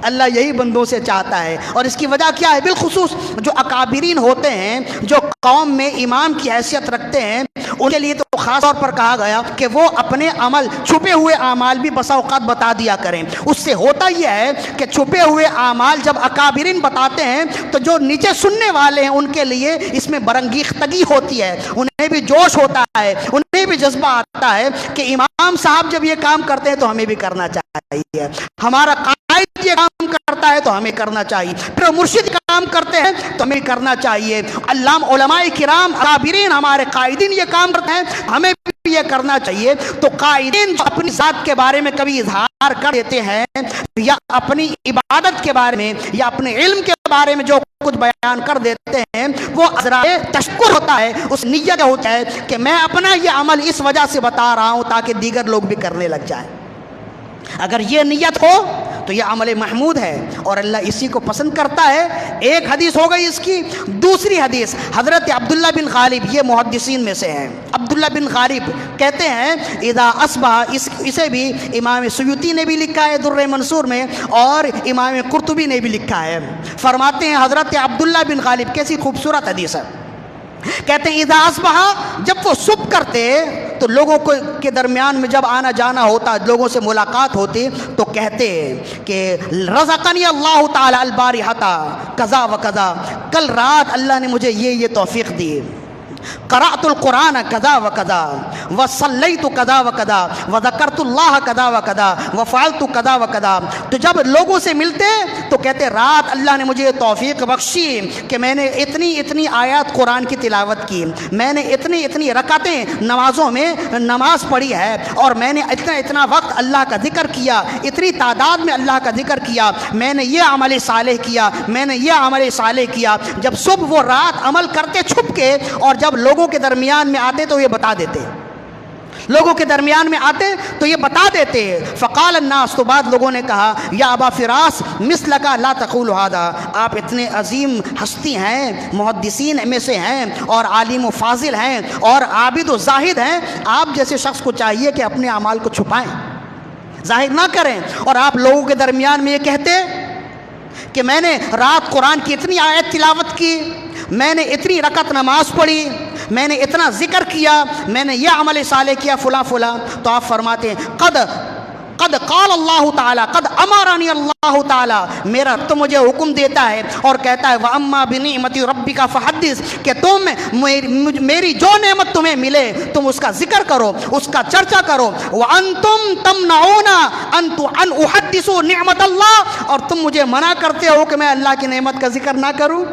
اللہ یہی بندوں سے چاہتا ہے۔ اور اس کی وجہ کیا ہے؟ بالخصوص جو اکابرین ہوتے ہیں، جو قوم میں امام کی حیثیت رکھتے ہیں، ان کے لیے تو خاص طور پر کہا گیا کہ وہ اپنے عمل، چھپے ہوئے اعمال بھی بسا اوقات بتا دیا کریں۔ اس سے ہوتا یہ ہے کہ چھپے ہوئے اعمال جب اکابرین بتاتے ہیں تو جو نیچے سننے والے ہیں ان کے لیے اس میں برانگیختگی ہوتی ہے، انہیں بھی جوش ہوتا ہے، انہیں بھی جذبہ آتا ہے کہ امام صاحب جب یہ کام کرتے ہیں تو ہمیں بھی کرنا چاہیے، ہمارا قائد یہ کام کرتا ہے تو ہمیں کرنا چاہیے، پھر مرشد کام کرتے ہیں تو ہمیں کرنا چاہیے، علماء کرام اکابرین ہمارے قائدین یہ کام کرتے ہیں ہمیں بھی یہ کرنا چاہیے۔ تو قائدین جو اپنی ذات کے بارے میں کبھی اظہار کر دیتے ہیں یا اپنی عبادت کے بارے میں یا اپنے علم کے بارے میں جو کچھ بیان کر دیتے ہیں، وہ ذرائع تشکر ہوتا ہے، اس نیت ہوتا ہے کہ میں اپنا یہ عمل اس وجہ سے بتا رہا ہوں تاکہ دیگر لوگ بھی کرنے لگ جائیں۔ اگر یہ نیت ہو تو یہ عمل محمود ہے اور اللہ اسی کو پسند کرتا ہے۔ ایک حدیث ہو گئی اس کی۔ دوسری حدیث حضرت عبداللہ بن غالب، یہ محدثین میں سے ہیں، عبداللہ بن غالب کہتے ہیں اذا اصبح، اسے بھی امام سیوطی نے بھی لکھا ہے در منصور میں اور امام قرطبی نے بھی لکھا ہے۔ فرماتے ہیں حضرت عبداللہ بن غالب، کیسی خوبصورت حدیث ہے، کہتے ہیں اذا اصبح، جب وہ صبح کرتے تو لوگوں کے درمیان میں جب آنا جانا ہوتا، لوگوں سے ملاقات ہوتی، تو کہتے کہ رزقنی اللہ تعالی البارحۃ کذا و کذا، کل رات اللہ نے مجھے یہ توفیق دی، قرأت القرآن کذا و کذا وصلیت کذا و کذا وذکرت اللہ کذا و کذا وفعلت کذا و کذا۔ تو جب لوگوں سے ملتے تو کہتے رات اللہ نے مجھے توفیق بخشی کہ میں نے اتنی آیات قرآن کی تلاوت کی، میں نے اتنی رکعتیں نمازوں میں نماز پڑھی ہے، اور میں نے اتنا وقت اللہ کا ذکر کیا، اتنی تعداد میں اللہ کا ذکر کیا، میں نے یہ عمل صالح کیا، میں نے یہ عمل صالح کیا۔ جب صبح وہ رات عمل کرتے چھپ کے، اور جب لوگوں کے درمیان میں آتے تو یہ بتا دیتے، لوگوں کے درمیان میں آتے تو یہ بتا دیتے۔ فقال الناس، تو بعد لوگوں نے کہا یا ابا فراس مثلک لا تقول ھذا، آپ اتنے عظیم ہستی ہیں، محدثین میں سے ہیں، اور عالم و فاضل ہیں، اور عابد و زاہد ہیں، آپ جیسے شخص کو چاہیے کہ اپنے اعمال کو چھپائیں، ظاہر نہ کریں، اور آپ لوگوں کے درمیان میں یہ کہتے کہ میں نے رات قرآن کی اتنی آیت تلاوت کی، میں نے اتنی رکعت نماز پڑھی، میں نے اتنا ذکر کیا، میں نے یہ عمل صالح کیا فلاں فلاں۔ تو آپ فرماتے ہیں قد قال اللہ تعالیٰ، قد امرنی اللہ تعالیٰ، میرا تو مجھے حکم دیتا ہے اور کہتا ہے وَأَمَّا بِنِعْمَةِ رَبِّكَ فَحَدِّثْ، کہ تم میری جو نعمت تمہیں ملے تم اس کا ذکر کرو، اس کا چرچا کرو۔ وَأَنْتُمْ تَمْنَعُونَ أَنْ أُحَدِّثُ نِعْمَةَ اللَّهِ، اور تم مجھے منع کرتے ہو کہ میں اللہ کی نعمت کا ذکر نہ کروں۔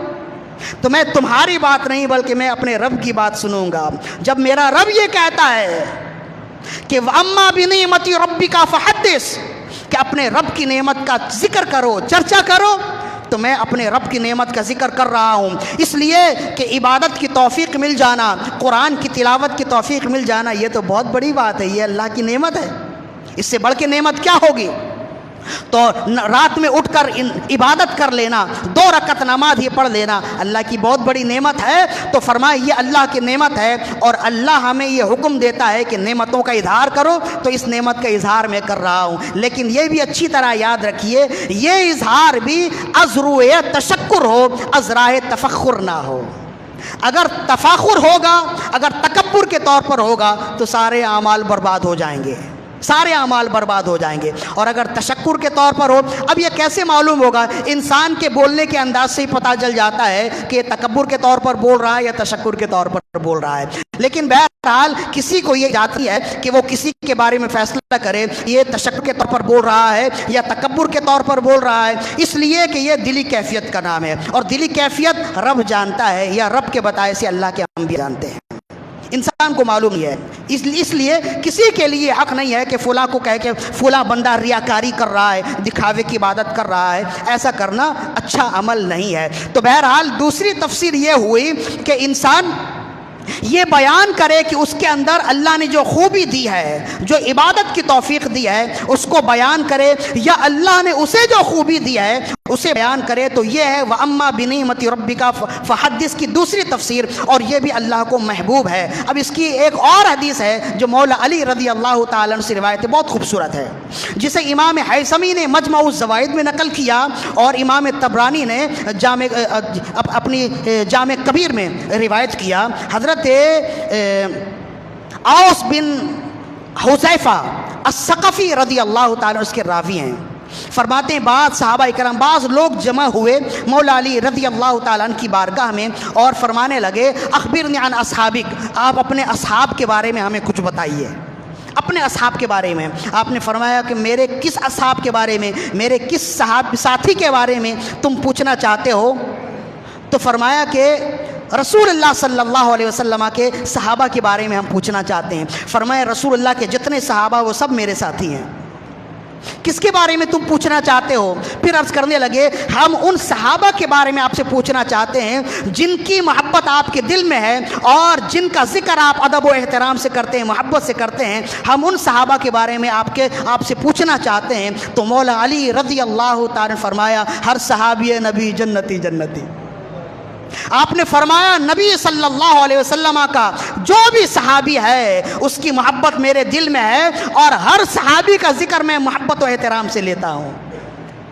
تو میں تمہاری بات نہیں بلکہ میں اپنے رب کی بات سنوں گا۔ جب میرا رب یہ کہتا ہے کہ وَأَمَّا بِنِعْمَةِ رَبِّكَ فَحَدِّثْ، کہ اپنے رب کی نعمت کا ذکر کرو، چرچا کرو، تو میں اپنے رب کی نعمت کا ذکر کر رہا ہوں۔ اس لیے کہ عبادت کی توفیق مل جانا، قرآن کی تلاوت کی توفیق مل جانا، یہ تو بہت بڑی بات ہے، یہ اللہ کی نعمت ہے، اس سے بڑھ کے نعمت کیا ہوگی؟ تو رات میں اٹھ کر عبادت کر لینا، 2 رکعت نماز یہ پڑھ لینا اللہ کی بہت بڑی نعمت ہے۔ تو فرمائے یہ اللہ کی نعمت ہے، اور اللہ ہمیں یہ حکم دیتا ہے کہ نعمتوں کا اظہار کرو، تو اس نعمت کا اظہار میں کر رہا ہوں۔ لیکن یہ بھی اچھی طرح یاد رکھیے، یہ اظہار بھی از روئے تشکر ہو، از راہ تفخر نہ ہو۔ اگر تفاخر ہوگا، اگر تکبر کے طور پر ہوگا تو سارے اعمال برباد ہو جائیں گے، سارے اعمال برباد ہو جائیں گے۔ اور اگر تشکر کے طور پر ہو، اب یہ کیسے معلوم ہوگا؟ انسان کے بولنے کے انداز سے ہی پتہ چل جاتا ہے کہ یہ تکبر کے طور پر بول رہا ہے یا تشکر کے طور پر بول رہا ہے۔ لیکن بہرحال کسی کو یہ جاتی ہے کہ وہ کسی کے بارے میں فیصلہ کرے یہ تشکر کے طور پر بول رہا ہے یا تکبر کے طور پر بول رہا ہے، اس لیے کہ یہ دلی کیفیت کا نام ہے، اور دلی کیفیت رب جانتا ہے، یا رب کے بتائے سے اللہ کے انبیاء جانتے ہیں، انسان کو معلوم نہیں ہے۔ اس لیے کسی کے لیے حق نہیں ہے کہ فلاں کو کہے کہ فلاں بندہ ریاکاری کر رہا ہے، دکھاوے کی عبادت کر رہا ہے، ایسا کرنا اچھا عمل نہیں ہے۔ تو بہرحال دوسری تفسیر یہ ہوئی کہ انسان یہ بیان کرے کہ اس کے اندر اللہ نے جو خوبی دی ہے، جو عبادت کی توفیق دی ہے، اس کو بیان کرے، یا اللہ نے اسے جو خوبی دی ہے اسے بیان کرے، تو یہ ہے وَأَمَّا بِنِعْمَةِ رَبِّكَ فَحَدِّثْ کی دوسری تفسیر، اور یہ بھی اللہ کو محبوب ہے۔ اب اس کی ایک اور حدیث ہے جو مولا علی رضی اللہ تعالیٰ عنہ سے روایت ہے، بہت خوبصورت ہے، جسے امام حیثمی نے مجمع الزوائد میں نقل کیا، اور امام طبرانی نے اپنی جامع کبیر میں روایت کیا۔ حضرت اوس بن حذیفہ الثقفی رضی اللہ تعالیٰ اس کے راوی ہیں، فرماتے ہیں بعض صحابہ کرام، بعض لوگ جمع ہوئے مولا علی رضی اللہ تعالیٰ عنہ کی بارگاہ میں، اور فرمانے لگے اخبرنی عن اصحابک، آپ اپنے اصحاب کے بارے میں ہمیں کچھ بتائیے، اپنے اصحاب کے بارے میں۔ آپ نے فرمایا کہ میرے کس اصحاب کے بارے میں، میرے کس ساتھی کے بارے میں تم پوچھنا چاہتے ہو؟ تو فرمایا کہ رسول اللہ صلی اللہ علیہ وسلم کے صحابہ کے بارے میں ہم پوچھنا چاہتے ہیں۔ فرمایا رسول اللہ کے جتنے صحابہ وہ سب میرے ساتھی ہیں۔ کس کے بارے میں تم پوچھنا چاہتے ہو؟ پھر عرض کرنے لگے ہم ان صحابہ کے بارے میں آپ سے پوچھنا چاہتے ہیں جن کی محبت آپ کے دل میں ہے اور جن کا ذکر آپ ادب و احترام سے کرتے ہیں، محبت سے کرتے ہیں، ہم ان صحابہ کے بارے میں آپ سے پوچھنا چاہتے ہیں۔ تو مولا علی رضی اللہ تعالی نے فرمایا ہر صحابی نبی جنتی جنتی۔ آپ نے فرمایا نبی صلی اللہ علیہ وسلم کا جو بھی صحابی ہے اس کی محبت میرے دل میں ہے، اور ہر صحابی کا ذکر میں محبت و احترام سے لیتا ہوں۔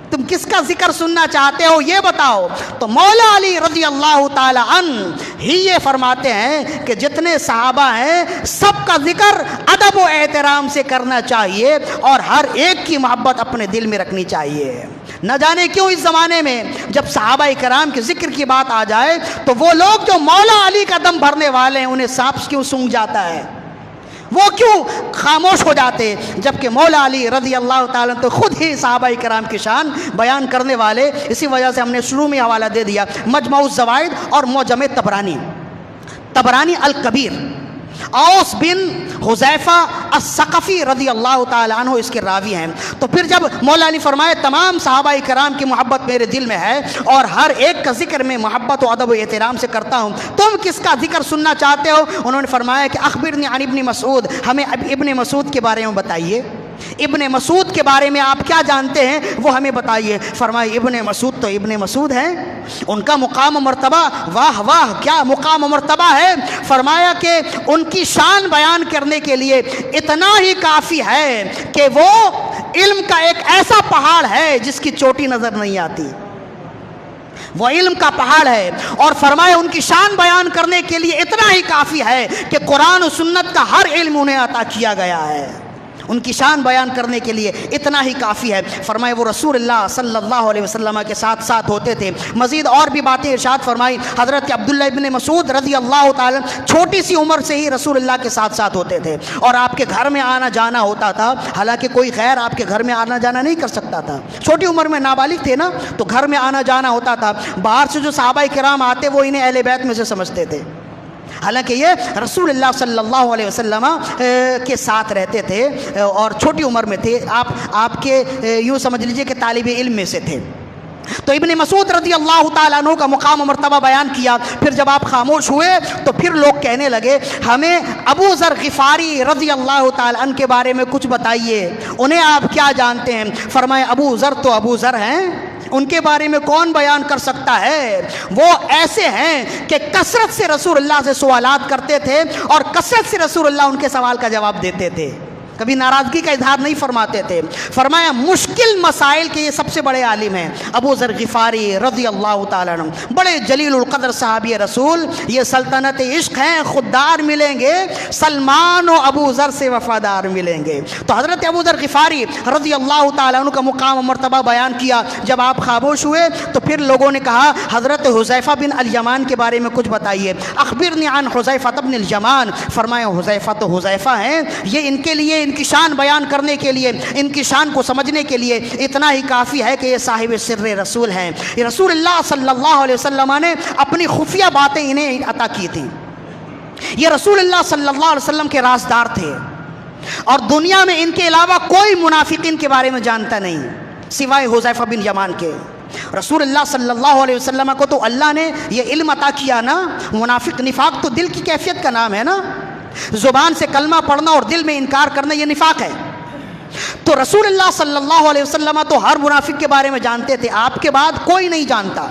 تو تم کس کا ذکر سننا چاہتے ہو یہ بتاؤ۔ تو مولا علی رضی اللہ تعالی عنہ ہی یہ فرماتے ہیں کہ جتنے صحابہ ہیں سب کا ذکر ادب و احترام سے کرنا چاہیے اور ہر ایک کی محبت اپنے دل میں رکھنی چاہیے۔ نہ جانے کیوں اس زمانے میں جب صحابہ کرام کے ذکر کی بات آ جائے تو وہ لوگ جو مولا علی کا دم بھرنے والے ہیں انہیں سانپ کیوں سونگھ جاتا ہے، وہ کیوں خاموش ہو جاتے، جبکہ مولا علی رضی اللہ تعالیٰ تو خود ہی صحابہ کرام کی شان بیان کرنے والے۔ اسی وجہ سے ہم نے شروع میں حوالہ دے دیا مجمع الزوائد اور معجم طبرانی الکبیر۔ اوس بن حذیفہ الثقفی رضی اللہ تعالیٰ عنہ اس کے راوی ہیں۔ تو پھر جب مولا علی فرمائے تمام صحابہ کرام کی محبت میرے دل میں ہے اور ہر ایک کا ذکر میں محبت و ادب و احترام سے کرتا ہوں، تم کس کا ذکر سننا چاہتے ہو؟ انہوں نے فرمایا کہ اخبرنی عن ابن مسعود، ہمیں ابن مسعود کے بارے میں بتائیے، ابن مسعود کے بارے میں آپ کیا جانتے ہیں وہ ہمیں بتائیے۔ فرمائے ابن مسعود تو ابن مسعود ہیں، ان کا مقام و مرتبہ واہ واہ کیا مقام و مرتبہ ہے۔ فرمایا کہ ان کی شان بیان کرنے کے لیے اتنا ہی کافی ہے کہ وہ علم کا ایک ایسا پہاڑ ہے جس کی چوٹی نظر نہیں آتی، وہ علم کا پہاڑ ہے۔ اور فرمائے ان کی شان بیان کرنے کے لیے اتنا ہی کافی ہے کہ قرآن و سنت کا ہر علم انہیں عطا کیا گیا ہے، ان کی شان بیان کرنے کے لیے اتنا ہی کافی ہے۔ فرمائے وہ رسول اللہ صلی اللہ علیہ وسلم کے ساتھ ساتھ ہوتے تھے۔ مزید اور بھی باتیں ارشاد فرمائی۔ حضرت عبداللہ ابن مسعود رضی اللہ تعالی چھوٹی سی عمر سے ہی رسول اللہ کے ساتھ ساتھ ہوتے تھے اور آپ کے گھر میں آنا جانا ہوتا تھا، حالانکہ کوئی غیر آپ کے گھر میں آنا جانا نہیں کر سکتا تھا، چھوٹی عمر میں نابالغ تھے نا، تو گھر میں آنا جانا ہوتا تھا۔ باہر سے جو صحابہ کرام آتے وہ انہیں اہل بیت میں سے سمجھتے تھے، حالانکہ یہ رسول اللہ صلی اللہ علیہ وسلم کے ساتھ رہتے تھے اور چھوٹی عمر میں تھے، آپ کے یوں سمجھ لیجئے کہ طالب علم میں سے تھے۔ تو ابن مسعود رضی اللہ تعالیٰ عنہ کا مقام و مرتبہ بیان کیا۔ پھر جب آپ خاموش ہوئے تو پھر لوگ کہنے لگے ہمیں ابو ذر غفاری رضی اللہ تعالیٰ عنہ کے بارے میں کچھ بتائیے، انہیں آپ کیا جانتے ہیں؟ فرمائے ابو ذر تو ابو ذر ہیں، ان کے بارے میں کون بیان کر سکتا ہے؟ وہ ایسے ہیں کہ کثرت سے رسول اللہ سے سوالات کرتے تھے اور کثرت سے رسول اللہ ان کے سوال کا جواب دیتے تھے، کبھی ناراضگی کا اظہار نہیں فرماتے تھے۔ فرمایا مشکل مسائل کے یہ سب سے بڑے عالم ہیں ابو ذر غفاری رضی اللہ تعالیٰ عنہ، بڑے جلیل القدر صحابی رسول، یہ سلطنت عشق ہیں، خوددار ملیں گے، سلمان و ابو ذر سے وفادار ملیں گے۔ تو حضرت ابو ذر غفاری رضی اللہ تعالیٰ عنہ کا مقام و مرتبہ بیان کیا۔ جب آپ خاموش ہوئے تو پھر لوگوں نے کہا حضرت حذیفہ بن الیمان کے بارے میں کچھ بتائیے، اخبرنی عن حذیفہ بن الیمان۔ فرمایا حذیفہ تو حذیفہ ہیں، یہ ان کے لیے ان کی شان بیان کرنے کے لیے، ان کی شان کو سمجھنے کے لیے اتنا ہی کافی ہے کہ یہ صاحب سر رسول ہیں، یہ رسول اللہ صلی اللہ علیہ وسلم نے اپنی خفیہ باتیں انہیں عطا کی تھیں، یہ رسول اللہ صلی اللہ علیہ وسلم کے رازدار تھے اور دنیا میں ان کے علاوہ کوئی منافقین کے بارے میں جانتا نہیں سوائے حذیفہ بن یمان کے۔ رسول اللہ صلی اللہ علیہ وسلم کو تو اللہ نے یہ علم عطا کیا نا، منافق نفاق تو دل کی کیفیت کا نام ہے نا، زبان سے کلمہ پڑھنا اور دل میں انکار کرنا یہ نفاق ہے۔ تو رسول اللہ صلی اللہ علیہ وسلم تو ہر منافق کے بارے میں جانتے تھے، آپ کے بعد کوئی نہیں جانتا۔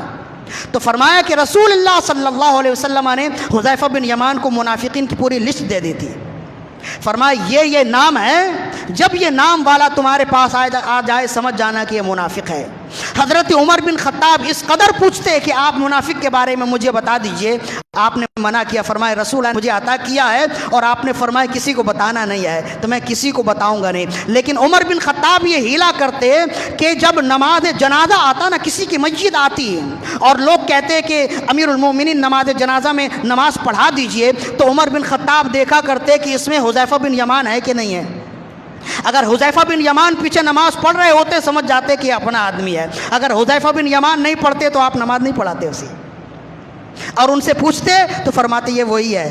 تو فرمایا کہ رسول اللہ صلی اللہ علیہ وسلم نے حذیفہ بن یمان کو منافقین کی پوری لسٹ دے دی تھی۔ فرمایا یہ نام ہے، جب یہ نام والا تمہارے پاس آ جائے سمجھ جانا کہ یہ منافق ہے۔ حضرت عمر بن خطاب اس قدر پوچھتے کہ آپ منافق کے بارے میں مجھے بتا دیجئے، آپ نے منع کیا، فرمایا رسول نے مجھے عطا کیا ہے اور آپ نے فرمایا کسی کو بتانا نہیں ہے تو میں کسی کو بتاؤں گا نہیں۔ لیکن عمر بن خطاب یہ ہیلا کرتے کہ جب نماز جنازہ آتا نا، کسی کی مسجد آتی اور لوگ کہتے کہ امیر المومنین نماز جنازہ میں نماز پڑھا دیجئے، تو عمر بن خطاب دیکھا کرتے کہ اس میں حذیفہ بن یمان ہے کہ نہیں ہے۔ اگر حذیفہ بن یمان پیچھے نماز پڑھ رہے ہوتے سمجھ جاتے کہ اپنا آدمی ہے، اگر حذیفہ بن یمان نہیں پڑھتے تو آپ نماز نہیں پڑھاتے اسے، اور ان سے پوچھتے تو فرماتے یہ وہی ہے۔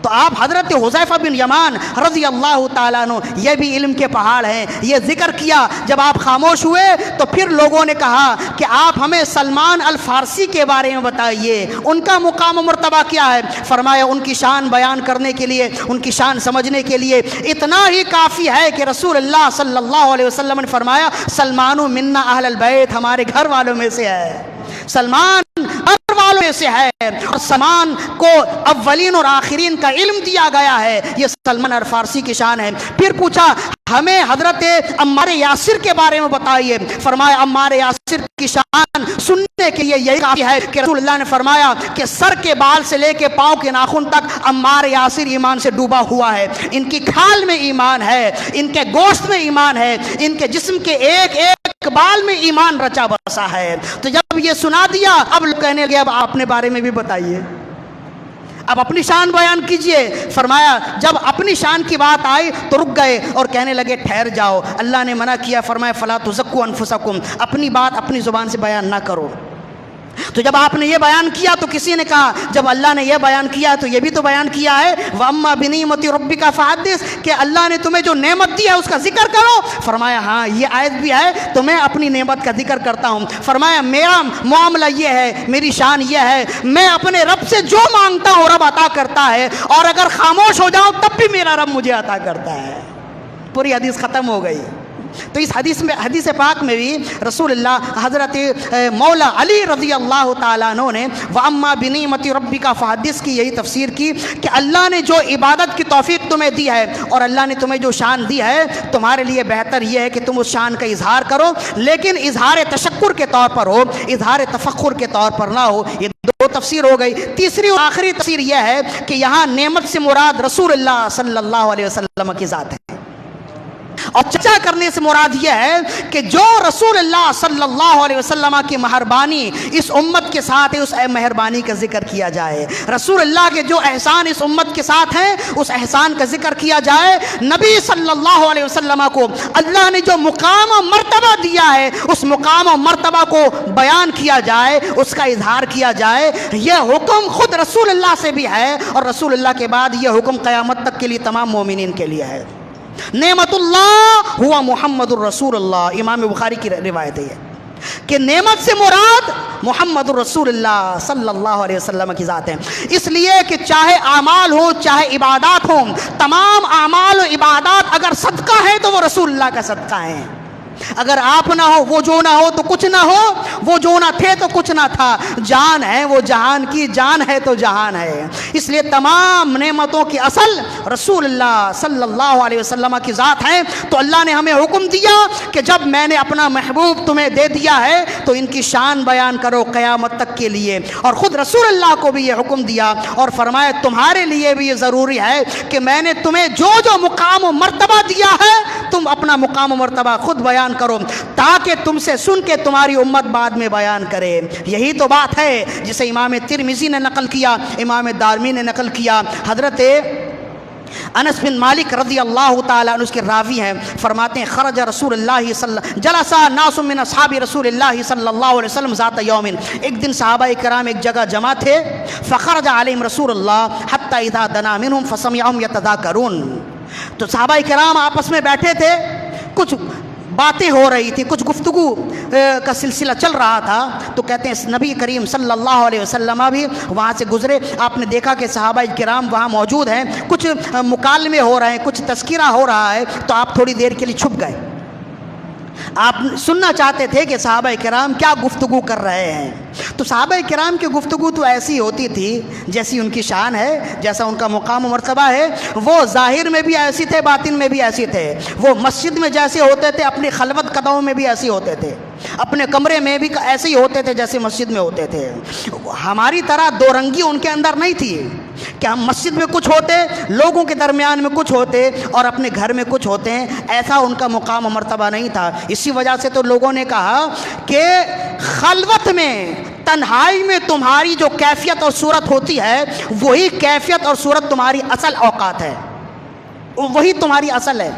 تو آپ حضرت حذیفہ بن یمان رضی اللہ تعالیٰ عنہ، یہ بھی علم کے پہاڑ ہیں، یہ ذکر کیا۔ جب آپ خاموش ہوئے تو پھر لوگوں نے کہا کہ آپ ہمیں سلمان الفارسی کے بارے میں بتائیے، ان کا مقام و مرتبہ کیا ہے؟ فرمایا ان کی شان بیان کرنے کے لیے، ان کی شان سمجھنے کے لیے اتنا ہی کافی ہے کہ رسول اللہ صلی اللہ علیہ وسلم نے فرمایا سلمان منا اہل البیت، ہمارے گھر والوں میں سے ہے، سلمان گھر والوں میں سے ہے اور سامان کو اولین اور آخرین کا علم دیا گیا ہے. یہ سلمان الفارسی کی شان ہے. پھر پوچھا ہمیں حضرت عمار یاسر کے بارے میں بتائیے. فرمایا عمار یاسر کی شان سننے کے لیے یہی کافی ہے کہ رسول اللہ نے فرمایا کہ سر کے بال سے لے کے پاؤں کے ناخن تک عمار یاسر ایمان سے ڈوبا ہوا ہے. ان کی کھال میں ایمان ہے, ان کے گوشت میں ایمان ہے, ان کے جسم کے ایک ایک بال میں ایمان رچا بسا ہے. تو جب یہ سنا دیا اب لوگ کہنے لگے اب اپنے بارے میں بھی بتائیے, اب اپنی شان بیان کیجئے. فرمایا جب اپنی شان کی بات آئی تو رک گئے اور کہنے لگے ٹھہر جاؤ, اللہ نے منع کیا. فرمایا فلا تزکوا انفسکم, اپنی بات اپنی زبان سے بیان نہ کرو. تو جب آپ نے یہ بیان کیا تو کسی نے کہا جب اللہ نے یہ بیان کیا تو یہ بھی تو بیان کیا ہے وَأَمَّا بِنِعْمَةِ رَبِّكَ فَحَدِّثْ, کہ اللہ نے تمہیں جو نعمت دی ہے اس کا ذکر کرو. فرمایا ہاں یہ آیت بھی ہے تو میں اپنی نعمت کا ذکر کرتا ہوں. فرمایا میرا معاملہ یہ ہے, میری شان یہ ہے, میں اپنے رب سے جو مانگتا ہوں رب عطا کرتا ہے, اور اگر خاموش ہو جاؤں تب بھی میرا رب مجھے عطا کرتا ہے. پوری حدیث ختم ہو گئی. تو اس حدیث پاک میں بھی رسول اللہ حضرت مولا علی رضی اللہ تعالیٰ عنہ نے وَأَمَّا بِنِعْمَةِ رَبِّكَ فَحَدِّثْ کی یہی تفسیر کی کہ اللہ نے جو عبادت کی توفیق تمہیں دی ہے اور اللہ نے تمہیں جو شان دی ہے تمہارے لیے بہتر یہ ہے کہ تم اس شان کا اظہار کرو, لیکن اظہار تشکر کے طور پر ہو, اظہار تفخر کے طور پر نہ ہو. یہ دو تفسیر ہو گئی. تیسری اور آخری تفسیر یہ ہے کہ یہاں نعمت سے مراد رسول اللہ صلی اللہ علیہ وسلم کی ذات ہے, اور چرچا کرنے سے مراد یہ ہے کہ جو رسول اللہ صلی اللہ علیہ وسلم کی مہربانی اس امت کے ساتھ ہے اس مہربانی کا ذکر کیا جائے. رسول اللہ کے جو احسان اس امت کے ساتھ ہیں اس احسان کا ذکر کیا جائے. نبی صلی اللہ علیہ وسلم کو اللہ نے جو مقام و مرتبہ دیا ہے اس مقام و مرتبہ کو بیان کیا جائے, اس کا اظہار کیا جائے. یہ حکم خود رسول اللہ سے بھی ہے اور رسول اللہ کے بعد یہ حکم قیامت تک کے لیے تمام مومنین کے لیے ہے. نعمت اللہ ہوا محمد الرسول اللہ. امام بخاری کی روایت ہے کہ نعمت سے مراد محمد الرسول اللہ صلی اللہ علیہ وسلم کی ذات ہے. اس لیے کہ چاہے اعمال ہوں چاہے عبادات ہوں, تمام اعمال و عبادات اگر صدقہ ہے تو وہ رسول اللہ کا صدقہ ہے. اگر آپ نہ ہو وہ جو نہ ہو تو کچھ نہ ہو, وہ جو نہ تھے تو کچھ نہ تھا. جان ہے وہ جہان کی, جان ہے تو جہان ہے. اس لیے تمام نعمتوں کی اصل رسول اللہ صلی اللہ علیہ وسلم کی ذات ہے. تو اللہ نے ہمیں حکم دیا کہ جب میں نے اپنا محبوب تمہیں دے دیا ہے تو ان کی شان بیان کرو قیامت تک کے لیے. اور خود رسول اللہ کو بھی یہ حکم دیا اور فرمایا تمہارے لیے بھی یہ ضروری ہے کہ میں نے تمہیں جو جو مقام و مرتبہ دیا ہے تم اپنا مقام و مرتبہ خود بیان کرو تاکہ تم سے سن کے تمہاری امت بعد میں بیان کرے. یہی تو بات ہے جسے امام ترمذی نے نقل کیا, امام دارمی نے نقل کیا. حضرت انس بن مالک رضی اللہ تعالیٰ عنہ اس کے راوی ہیں, فرماتے ہیں خرج رسول اللہ جلسا ناس من اصحاب رسول اللہ صلی اللہ علیہ وسلم ذات یوم. ایک دن صحابہ کرام ایک جگہ جمع تھے. فخرج علیہم رسول اللہ حتی اذا دنا منہم فسمعہم یتذاکرون. تو صحابہ کرام آپس میں بیٹھے تھے, کچھ باتیں ہو رہی تھی, کچھ گفتگو کا سلسلہ چل رہا تھا. تو کہتے ہیں نبی کریم صلی اللہ علیہ وسلم بھی وہاں سے گزرے. آپ نے دیکھا کہ صحابہ کرام وہاں موجود ہیں, کچھ مکالمے ہو رہے ہیں, کچھ تذکرہ ہو رہا ہے. تو آپ تھوڑی دیر کے لیے چھپ گئے. آپ سننا چاہتے تھے کہ صحابہ کرام کیا گفتگو کر رہے ہیں. تو صحابہ کرام کی گفتگو تو ایسی ہوتی تھی جیسی ان کی شان ہے, جیسا ان کا مقام و مرتبہ ہے. وہ ظاہر میں بھی ایسی تھے, باطن میں بھی ایسی تھے. وہ مسجد میں جیسے ہوتے تھے اپنی خلوت قدموں میں بھی ایسے ہوتے تھے, اپنے کمرے میں بھی ایسے ہی ہوتے تھے جیسے مسجد میں ہوتے تھے. ہماری طرح دو رنگی ان کے اندر نہیں تھی کہ ہم مسجد میں کچھ ہوتے, لوگوں کے درمیان میں کچھ ہوتے اور اپنے گھر میں کچھ ہوتے ہیں. ایسا ان کا مقام و مرتبہ نہیں تھا. اسی وجہ سے تو لوگوں نے کہا کہ خلوت میں, تنہائی میں تمہاری جو کیفیت اور صورت ہوتی ہے وہی کیفیت اور صورت تمہاری اصل اوقات ہے, وہی تمہاری اصل ہے.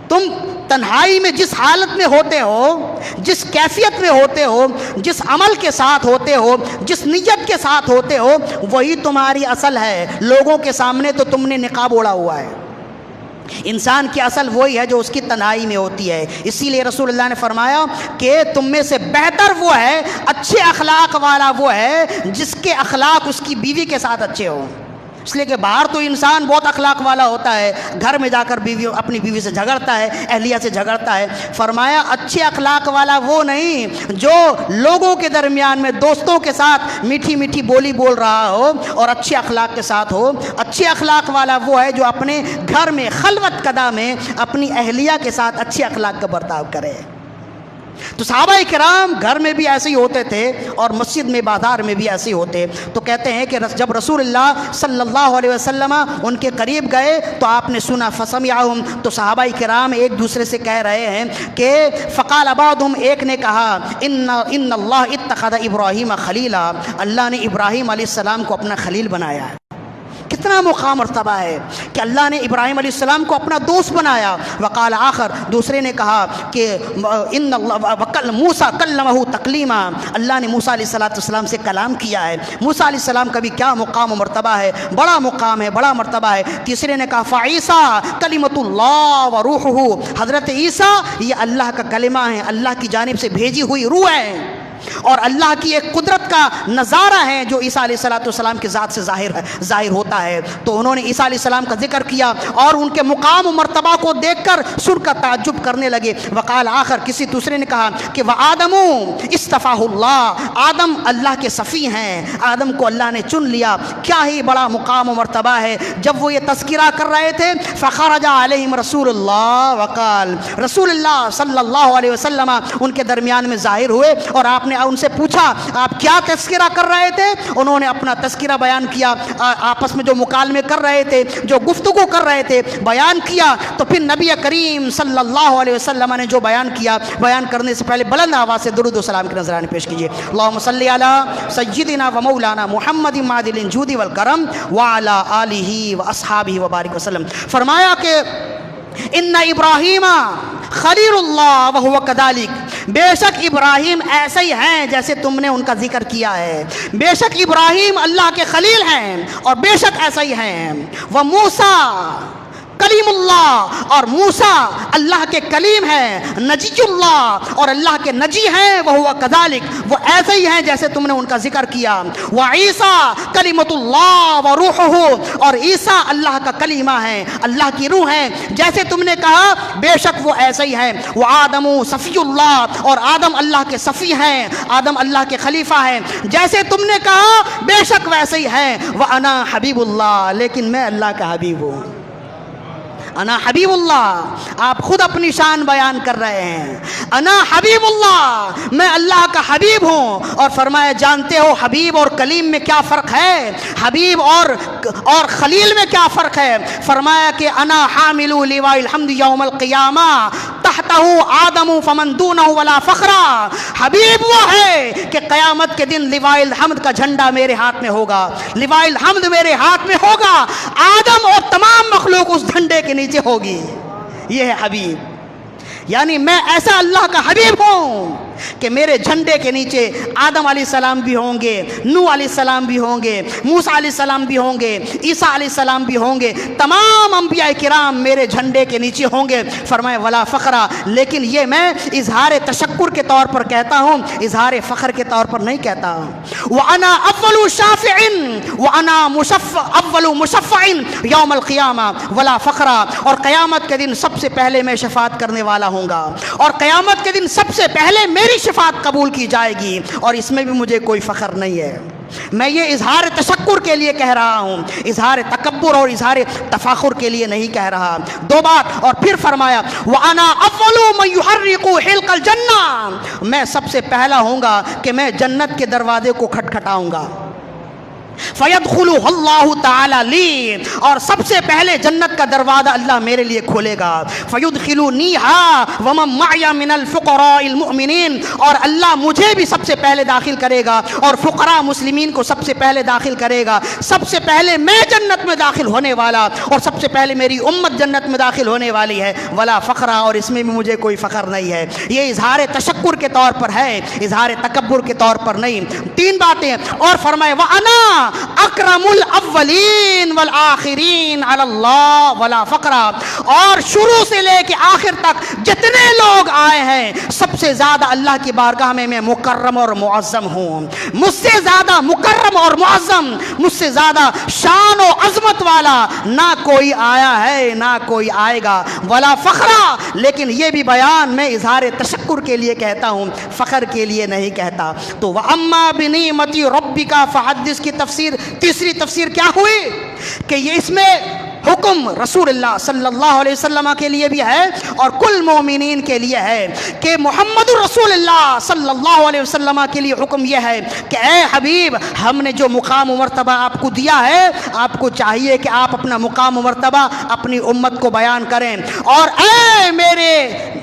تم تنہائی میں جس حالت میں ہوتے ہو, جس کیفیت میں ہوتے ہو, جس عمل کے ساتھ ہوتے ہو, جس نیت کے ساتھ ہوتے ہو, وہی تمہاری اصل ہے. لوگوں کے سامنے تو تم نے نقاب اوڑھا ہوا ہے. انسان کی اصل وہی ہے جو اس کی تنہائی میں ہوتی ہے. اسی لیے رسول اللہ نے فرمایا کہ تم میں سے بہتر وہ ہے, اچھے اخلاق والا وہ ہے جس کے اخلاق اس کی بیوی کے ساتھ اچھے ہوں. اس لیے کہ باہر تو انسان بہت اخلاق والا ہوتا ہے، گھر میں جا کر اپنی بیوی سے جھگڑتا ہے، اہلیہ سے جھگڑتا ہے۔ فرمایا اچھے اخلاق والا وہ نہیں جو لوگوں کے درمیان میں دوستوں کے ساتھ میٹھی میٹھی بولی بول رہا ہو اور اچھے اخلاق کے ساتھ ہو۔ اچھے اخلاق والا وہ ہے جو اپنے گھر میں خلوت قدہ میں اپنی اہلیہ کے ساتھ اچھے اخلاق کا برتاؤ کرے۔ تو صحابہ کرام گھر میں بھی ایسے ہی ہوتے تھے اور مسجد میں بازار میں بھی ایسے ہی ہوتے۔ تو کہتے ہیں کہ جب رسول اللہ صلی اللہ علیہ وسلم ان کے قریب گئے تو آپ نے سنا فسمعہم، تو صحابہ کرام ایک دوسرے سے کہہ رہے ہیں کہ فقال بعضهم، ایک نے کہا ان اللہ اتخذ ابراہیم خلیلا، اللہ نے ابراہیم علیہ السلام کو اپنا خلیل بنایا ہے۔ کتنا مقام مرتبہ ہے کہ اللہ نے ابراہیم علیہ السلام کو اپنا دوست بنایا۔ وقال آخر، دوسرے نے کہا کہ ان اللہ موسیٰ کلمہ تکلیما، اللہ نے موسیٰ علیہ السلام سے کلام کیا ہے۔ موسیٰ علیہ السلام کا بھی کیا مقام و مرتبہ ہے، بڑا مقام ہے، بڑا مرتبہ ہے۔ تیسرے نے کہا فعیسیٰ کلمۃ اللہ و روحہ، حضرت عیسیٰ یہ اللہ کا کلمہ ہے، اللہ کی جانب سے بھیجی ہوئی روح ہے اور اللہ کی ایک قدرت کا نظارہ ہے جو عیسیٰ علیہ السلام کے ذات سے ظاہر ہوتا ہے۔ تو انہوں نے عیسیٰ علیہ السلام کا ذکر کیا اور ان کے مقام و مرتبہ کو دیکھ کر سن کر تعجب کرنے لگے۔ وقال آخر، کسی دوسرے نے کہا کہ وآدم اصطفاہ اللہ، آدم اللہ کے صفی ہیں، آدم کو اللہ نے چن لیا۔ کیا ہی بڑا مقام و مرتبہ ہے۔ جب وہ یہ تذکرہ کر رہے تھے فخرج علیہم رسول اللہ وقال، رسول اللہ صلی اللہ علیہ وسلم ان کے درمیان میں ظاہر ہوئے اور آپ نے ان سے پوچھا آپ کیا تذکرہ کر رہے تھے؟ انہوں نے اپنا تذکرہ بیان کیا، آپس میں جو مکالمے کر رہے تھے، جو گفتگو کر رہے تھے بیان کیا۔ تو پھر نبی کریم صلی اللہ علیہ وسلم نے جو بیان کیا، بیان کرنے سے پہلے بلند آواز سے درود و سلام کے نذرانے پیش کیجیے۔ اللہم صلی علی سیدنا و مولانا محمد معدل الجود والکرم وعلی آلہ و اصحابہ وبارک وسلم۔ فرمایا کہ ان ابراہیم خلیل اللہ وہو کذالک، بے شک ابراہیم ایسے ہی ہیں جیسے تم نے ان کا ذکر کیا ہے۔ بے شک ابراہیم اللہ کے خلیل ہیں اور بے شک ایسا ہی ہیں۔ وموسیٰ کلیم اللہ، اور موسیٰ اللہ کے کلیم ہیں۔ نجی اللہ، اور اللہ کے نجی ہیں۔ وہ کذالک، وہ ایسے ہی ہیں جیسے تم نے ان کا ذکر کیا۔ وعیسیٰ کلمۃ اللہ و روحہ، اور عیسیٰ اللہ کا کلیمہ ہے، اللہ کی روح ہے، جیسے تم نے کہا بے شک وہ ایسے ہی ہیں۔ وآدم صفی اللہ، اور آدم اللہ کے صفی ہیں، آدم اللہ کے خلیفہ ہیں، جیسے تم نے کہا بے شک ویسے ہی ہیں۔ وأنا حبیب اللہ، لیکن میں اللہ کا حبیب ہوں۔ انا حبیب اللہ، آپ خود اپنی شان بیان کر رہے ہیں۔ انا حبیب اللہ، میں اللہ کا حبیب ہوں۔ اور فرمایا جانتے ہو حبیب اور کلیم میں کیا فرق ہے؟ حبیب اور خلیل میں کیا فرق ہے؟ فرمایا کہ انا حامل لواء الحمد یوم القیامہ تحتہ آدم فمن دونہ ولا فخرا، حبیب وہ ہے کہ قیامت کے دن لواء الحمد کا جھنڈا میرے ہاتھ میں ہوگا، لواء الحمد میرے ہاتھ میں ہوگا، آدم اور تمام مخلوق اس جھنڈے کے نیچے ہوگی۔ یہ ہے حبیب، یعنی میں ایسا اللہ کا حبیب ہوں کہ میرے جھنڈے کے نیچے آدم علیہ السلام بھی ہوں گے، نوح علیہ السلام بھی ہوں گے، موسیٰ علیہ السلام بھی ہوں گے، عیسیٰ علیہ السلام بھی ہوں گے، تمام انبیاء کرام میرے جھنڈے کے نیچے ہوں گے۔ فرمائے ولا فخرا، لیکن یہ میں اظہار تشکر کے طور پر کہتا ہوں، اظہار فخر کے طور پر نہیں کہتا۔ وَأَنَا أَوَّلُ شَافِعٍ وَأَنَا أَوَّلُ مُشَفَّعٍ یوم القیامہ ولا فخرا، اور قیامت کے دن سب سے پہلے میں شفاعت کرنے والا ہوں گا، اور قیامت کے دن سب سے پہلے میری شفاعت قبول کی جائے گی، اور اس میں بھی مجھے کوئی فخر نہیں ہے۔ میں یہ اظہار تشکر کے لیے کہہ رہا ہوں، اظہار تکبر اور اظہار تفاخر کے لیے نہیں کہہ رہا۔ دو بات، اور پھر فرمایا وَأَنَا أَوَّلُ مَن يُحَرِّقُ حِلْقَ الْجَنَّةِ، میں سب سے پہلا ہوں گا کہ میں جنت کے دروازے کو کھٹکھٹاؤں گا۔ فَيَدْخُلُهُ اللَّهُ تَعَالَى لِي، اور سب سے پہلے جنت کا دروازہ اللہ میرے لیے کھولے گا۔ فَيُدْخِلُنِيهَا وَمَن مَعِيَ مِنَ الْفُقَرَاءِ الْمُؤْمِنِينَ، اور اللہ مجھے بھی سب سے پہلے داخل کرے گا، اور فقراء مسلمین کو سب سے پہلے داخل کرے گا۔ سب سے پہلے میں جنت میں داخل ہونے والا، اور سب سے پہلے میری امت جنت میں داخل ہونے والی ہے۔ ولا فخرا، اور اس میں بھی مجھے کوئی فخر نہیں ہے۔ یہ اظہار تشکر کے طور پر ہے، اظہار تکبر کے طور پر نہیں۔ تین باتیں، اور فرمائے وَأَنَا اکرم الاولین والآخرین علی اللہ ولا فقرا، اور شروع سے لے کے آخر تک جتنے لوگ آئے ہیں سب سے زیادہ اللہ کی بارگاہ میں مکرم اور معظم ہوں. مجھ سے زیادہ مکرم اور معظم، مجھ سے زیادہ شان و عظمت والا نہ کوئی آیا ہے نہ کوئی آئے گا. ولا فخرا، لیکن یہ بھی بیان میں اظہار تشکر کے لیے کہتا ہوں، فخر کے لیے نہیں کہتا. تو وَأَمَّا بِنِعْمَتِ رَبِّكَ فَحَدِّثْ کی تفسیر، تیسری تفسیر کیا ہوئی کہ یہ اس میں حکم رسول اللہ صلی اللہ علیہ وسلم کے لیے بھی ہے اور کل مومنین کے لیے ہے کہ محمد رسول اللہ صلی اللہ علیہ وسلم کے لیے حکم یہ ہے کہ اے حبیب، ہم نے جو مقام و مرتبہ آپ کو دیا ہے، آپ کو چاہیے کہ آپ اپنا مقام و مرتبہ اپنی امت کو بیان کریں. اور اے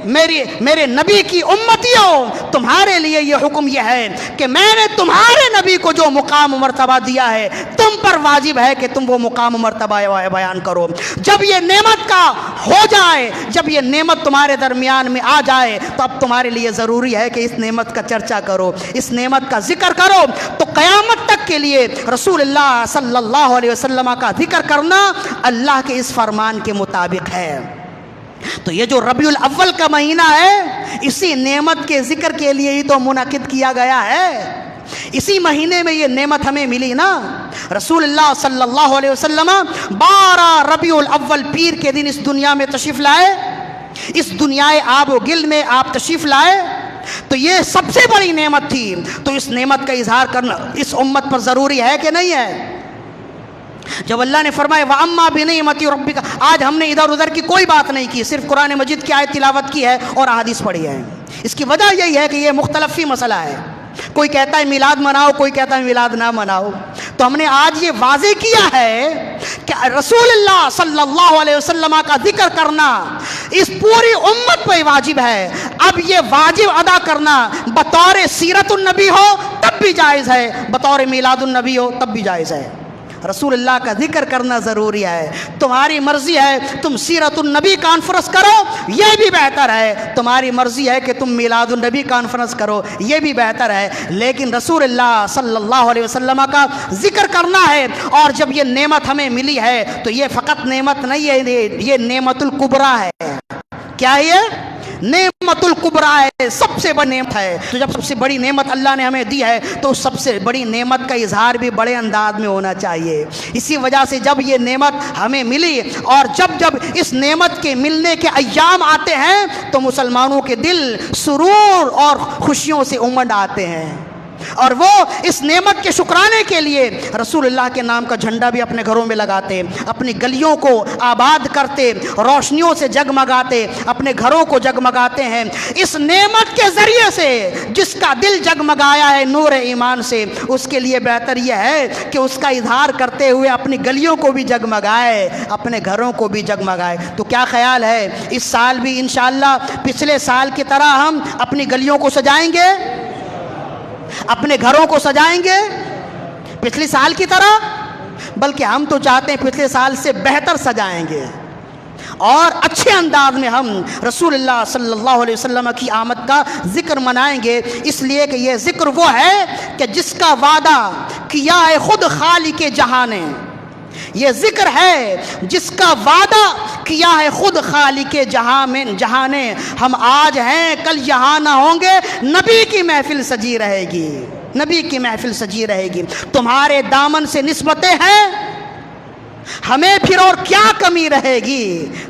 میرے نبی کی امتیوں، تمہارے لیے یہ حکم یہ ہے کہ میں نے تمہارے نبی کو جو مقام و مرتبہ دیا ہے، تم پر واجب ہے کہ تم وہ مقام و مرتبہ بیان کرو. جب یہ نعمت کا ہو جائے، جب یہ نعمت تمہارے درمیان میں آ جائے، تو اب تمہارے لیے ضروری ہے کہ اس نعمت کا چرچا کرو، اس نعمت کا ذکر کرو. تو قیامت تک کے لیے رسول اللہ صلی اللہ علیہ وسلم کا ذکر کرنا اللہ کے اس فرمان کے مطابق ہے. تو یہ جو ربیع الاول کا مہینہ ہے، اسی نعمت کے ذکر کے لیے ہی تو منعقد کیا گیا ہے. اسی مہینے میں یہ نعمت ہمیں ملی نا. رسول اللہ صلی اللہ علیہ وسلم 12 ربیع الاول پیر کے دن اس دنیا میں تشریف لائے، اس دنیائے آب و گل میں آپ تشریف لائے. تو یہ سب سے بڑی نعمت تھی. تو اس نعمت کا اظہار کرنا اس امت پر ضروری ہے کہ نہیں ہے؟ جب اللہ نے فرمایا وَأَمَّا بِنِعْمَتِ رَبِّكَ، آج ہم نے ادھر ادھر کی کوئی بات نہیں کی، صرف قرآن مجید کی آیت تلاوت کی ہے اور احادیث پڑھی ہے. اس کی وجہ یہی ہے کہ یہ مختلف فی مسئلہ ہے. کوئی کہتا ہے میلاد مناؤ، کوئی کہتا ہے میلاد نہ مناؤ. تو ہم نے آج یہ واضح کیا ہے کہ رسول اللہ صلی اللہ علیہ وسلم کا ذکر کرنا اس پوری امت پہ واجب ہے. اب یہ واجب ادا کرنا بطور سیرت النبی ہو تب بھی جائز ہے، بطور میلاد النبی ہو تب بھی جائز ہے. رسول اللہ کا ذکر کرنا ضروری ہے. تمہاری مرضی ہے تم سیرت النبی کانفرنس کرو، یہ بھی بہتر ہے. تمہاری مرضی ہے کہ تم میلاد النبی کانفرنس کرو، یہ بھی بہتر ہے. لیکن رسول اللہ صلی اللہ علیہ وسلم کا ذکر کرنا ہے. اور جب یہ نعمت ہمیں ملی ہے تو یہ فقط نعمت نہیں ہے، یہ نعمت الکبریٰ ہے. کیا ہے یہ؟ نعمت الکبریٰ ہے، سب سے بڑی نعمت ہے. تو جب سب سے بڑی نعمت اللہ نے ہمیں دی ہے تو سب سے بڑی نعمت کا اظہار بھی بڑے انداز میں ہونا چاہیے. اسی وجہ سے جب یہ نعمت ہمیں ملی اور جب اس نعمت کے ملنے کے ایام آتے ہیں تو مسلمانوں کے دل سرور اور خوشیوں سے امنڈ آتے ہیں. اور وہ اس نعمت کے شکرانے کے لیے رسول اللہ کے نام کا جھنڈا بھی اپنے گھروں میں لگاتے، اپنی گلیوں کو آباد کرتے، روشنیوں سے جگمگاتے، اپنے گھروں کو جگمگاتے ہیں. اس نعمت کے ذریعے سے جس کا دل جگمگایا ہے نور ایمان سے، اس کے لیے بہتر یہ ہے کہ اس کا اظہار کرتے ہوئے اپنی گلیوں کو بھی جگمگائے، اپنے گھروں کو بھی جگمگائے. تو کیا خیال ہے اس سال بھی انشاءاللہ پچھلے سال کی طرح ہم اپنی گلیوں کو سجائیں گے، اپنے گھروں کو سجائیں گے پچھلے سال کی طرح؟ بلکہ ہم تو چاہتے ہیں پچھلے سال سے بہتر سجائیں گے اور اچھے انداز میں ہم رسول اللہ صلی اللہ علیہ وسلم کی آمد کا ذکر منائیں گے. اس لیے کہ یہ ذکر وہ ہے کہ جس کا وعدہ کیا ہے خود خالق جہاں نے. یہ ذکر ہے جس کا وعدہ کیا ہے خود خالق جہاں نے. ہم آج ہیں کل یہاں نہ ہوں گے، نبی کی محفل سجی رہے گی، نبی کی محفل سجی رہے گی. تمہارے دامن سے نسبتیں ہیں، ہمیں پھر اور کیا کمی رہے گی؟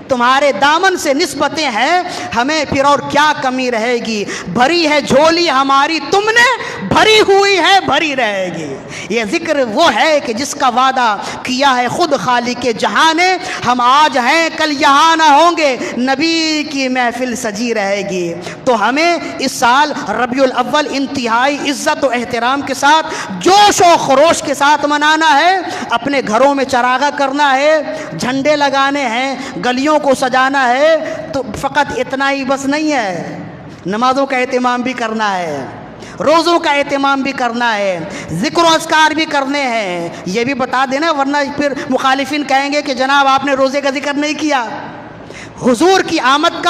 تمہارے دامن سے نسبتیں ہیں، ہمیں پھر اور کیا کمی رہے گی؟ بھری ہے جھولی ہماری تم نے، بھری ہوئی ہے بھری رہے گی. یہ ذکر وہ ہے کہ جس کا وعدہ کیا ہے خود خالق جہاں نے. ہم آج ہیں کل یہاں نہ ہوں گے، نبی کی محفل سجی رہے گی. تو ہمیں اس سال ربیع الاول انتہائی عزت و احترام کے ساتھ، جوش و خروش کے ساتھ منانا ہے. اپنے گھروں میں چراغاں کرنا ہے، جھنڈے لگانے ہیں، گلیوں کو سجانا ہے. تو فقط اتنا ہی بس نہیں ہے، نمازوں کا اہتمام بھی کرنا ہے، روزوں کا اہتمام بھی کرنا ہے، ذکر و اذکار بھی کرنے ہیں. یہ بھی بتا دینا ورنہ پھر مخالفین کہیں گے کہ جناب آپ نے روزے کا ذکر نہیں کیا. حضور کی آمد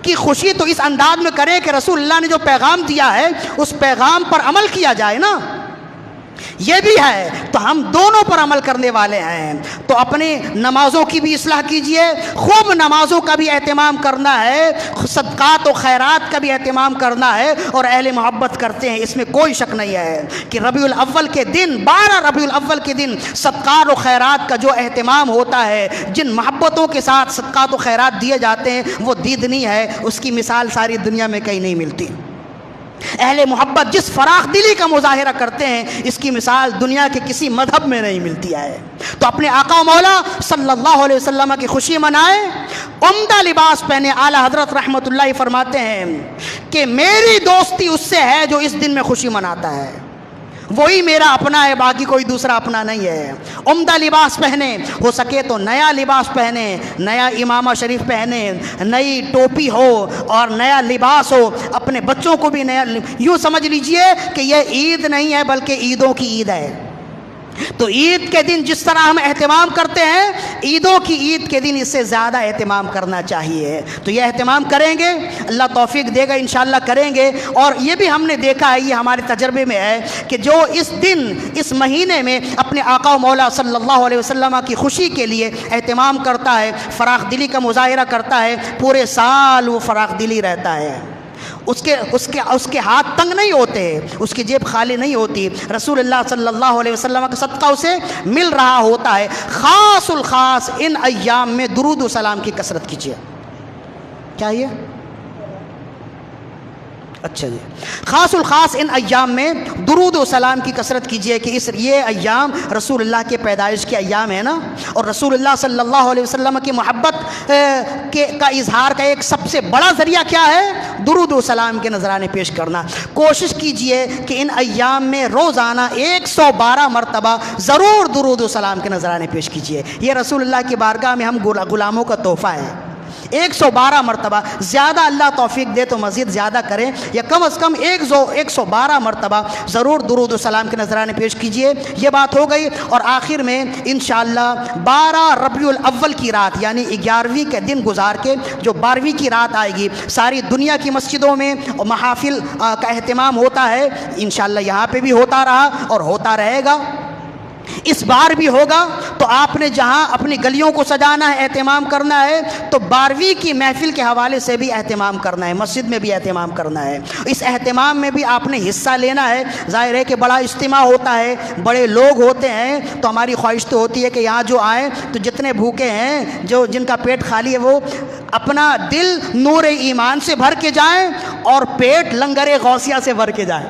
کی خوشی تو اس انداز میں کرے کہ رسول اللہ نے جو پیغام دیا ہے اس پیغام پر عمل کیا جائے نا. یہ بھی ہے تو ہم دونوں پر عمل کرنے والے ہیں. تو اپنی نمازوں کی بھی اصلاح کیجئے, خوب نمازوں کا بھی اہتمام کرنا ہے, صدقات و خیرات کا بھی اہتمام کرنا ہے, اور اہل محبت کرتے ہیں, اس میں کوئی شک نہیں ہے کہ ربیع الاول کے دن 12 ربیع الاول کے دن صدقات و خیرات کا جو اہتمام ہوتا ہے, جن محبتوں کے ساتھ صدقات و خیرات دیے جاتے ہیں, وہ دیدنی ہے, اس کی مثال ساری دنیا میں کہیں نہیں ملتی. اہل محبت جس فراخ دلی کا مظاہرہ کرتے ہیں, اس کی مثال دنیا کے کسی مذہب میں نہیں ملتی ہے. تو اپنے آقا و مولا صلی اللہ علیہ وسلم کی خوشی منائیں, عمدہ لباس پہنے. اعلیٰ حضرت رحمۃ اللہ فرماتے ہیں کہ میری دوستی اس سے ہے جو اس دن میں خوشی مناتا ہے, وہی میرا اپنا ہے, باقی کوئی دوسرا اپنا نہیں ہے. عمدہ لباس پہنے, ہو سکے تو نیا لباس پہنے, نیا امامہ شریف پہنے, نئی ٹوپی ہو اور نیا لباس ہو. اپنے بچوں کو بھی نیا, یوں سمجھ لیجئے کہ یہ عید نہیں ہے بلکہ عیدوں کی عید ہے. تو عید کے دن جس طرح ہم اہتمام کرتے ہیں, عیدوں کی عید کے دن اس سے زیادہ اہتمام کرنا چاہیے. تو یہ اہتمام کریں گے, اللہ توفیق دے گا, انشاءاللہ کریں گے. اور یہ بھی ہم نے دیکھا ہے, یہ ہمارے تجربے میں ہے کہ جو اس دن اس مہینے میں اپنے آقا و مولا صلی اللہ علیہ وسلم کی خوشی کے لیے اہتمام کرتا ہے, فراخ دلی کا مظاہرہ کرتا ہے, پورے سال وہ فراخ دلی رہتا ہے. اس کے ہاتھ تنگ نہیں ہوتے, اس کی جیب خالی نہیں ہوتی. رسول اللہ صلی اللہ علیہ وسلم کا صدقہ اسے مل رہا ہوتا ہے. خاص الخاص ان ایام میں درود و سلام کی کثرت کیجیے. کیا یہ اچھا جی, خاص الخاص ان ایام میں درود و سلام کی کثرت کیجئے کہ یہ ایام رسول اللہ کے پیدائش کے ایام ہے نا, اور رسول اللہ صلی اللہ علیہ وسلم کی محبت کا اظہار کا ایک سب سے بڑا ذریعہ کیا ہے, درود و سلام کے نذرانے پیش کرنا. کوشش کیجئے کہ ان ایام میں روزانہ 112 مرتبہ ضرور درود و سلام کے نذرانے پیش کیجئے. یہ رسول اللہ کی بارگاہ میں ہم غلاموں کا تحفہ ہے. 112 مرتبہ, زیادہ اللہ توفیق دے تو مزید زیادہ کریں, یا کم از کم 112 مرتبہ ضرور درود و سلام کے نذرانے پیش کیجئے. یہ بات ہو گئی. اور آخر میں انشاءاللہ 12 ربیع الاول کی رات, یعنی 11ویں کے دن گزار کے جو 12ویں کی رات آئے گی, ساری دنیا کی مسجدوں میں محافل کا اہتمام ہوتا ہے. انشاءاللہ یہاں پہ بھی ہوتا رہا اور ہوتا رہے گا, اس بار بھی ہوگا. تو آپ نے جہاں اپنی گلیوں کو سجانا ہے, اہتمام کرنا ہے, تو 12ویں کی محفل کے حوالے سے بھی اہتمام کرنا ہے, مسجد میں بھی اہتمام کرنا ہے. اس اہتمام میں بھی آپ نے حصہ لینا ہے. ظاہر ہے کہ بڑا اجتماع ہوتا ہے, بڑے لوگ ہوتے ہیں, تو ہماری خواہش تو ہوتی ہے کہ یہاں جو آئیں تو جتنے بھوکے ہیں, جن کا پیٹ خالی ہے, وہ اپنا دل نور ایمان سے بھر کے جائیں اور پیٹ لنگر غوثیہ سے بھر کے جائیں.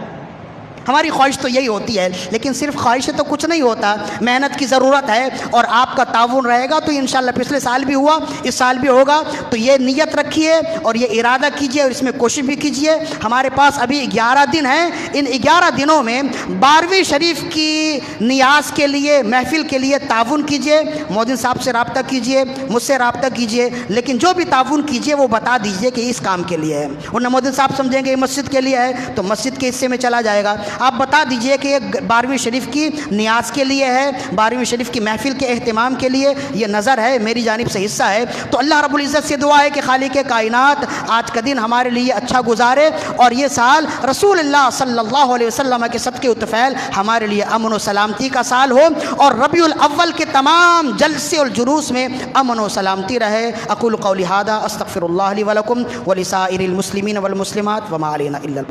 ہماری خواہش تو یہی ہوتی ہے. لیکن صرف خواہش تو کچھ نہیں ہوتا, محنت کی ضرورت ہے, اور آپ کا تعاون رہے گا تو انشاءاللہ پچھلے سال بھی ہوا, اس سال بھی ہوگا. تو یہ نیت رکھیے اور یہ ارادہ کیجئے, اور اس میں کوشش بھی کیجئے. ہمارے پاس ابھی 11 دن ہیں. ان 11 دنوں میں 12ویں شریف کی نیاز کے لیے, محفل کے لیے تعاون کیجئے. مودن صاحب سے رابطہ کیجئے, مجھ سے رابطہ کیجئے, لیکن جو بھی تعاون کیجئے وہ بتا دیجئے کہ اس کام کے لیے ہے. ورنہ مودن صاحب سمجھیں گے یہ مسجد کے لیے ہے تو مسجد کے حصے میں چلا جائے گا. آپ بتا دیجئے کہ یہ 12ویں شریف کی نیاز کے لیے ہے, 12ویں شریف کی محفل کے اہتمام کے لیے یہ نظر ہے, میری جانب سے حصہ ہے. تو اللہ رب العزت سے دعا ہے کہ خالق کائنات آج کا دن ہمارے لیے اچھا گزارے, اور یہ سال رسول اللہ صلی اللہ علیہ وسلم کے صدقے و طفیل ہمارے لیے امن و سلامتی کا سال ہو, اور ربیع الاول کے تمام جلسے اور جلوس میں امن و سلامتی رہے. اقول قولی ھذا استغفر اللہ لی ولکم ولسائر المسلمین والمسلمات وما علینا الا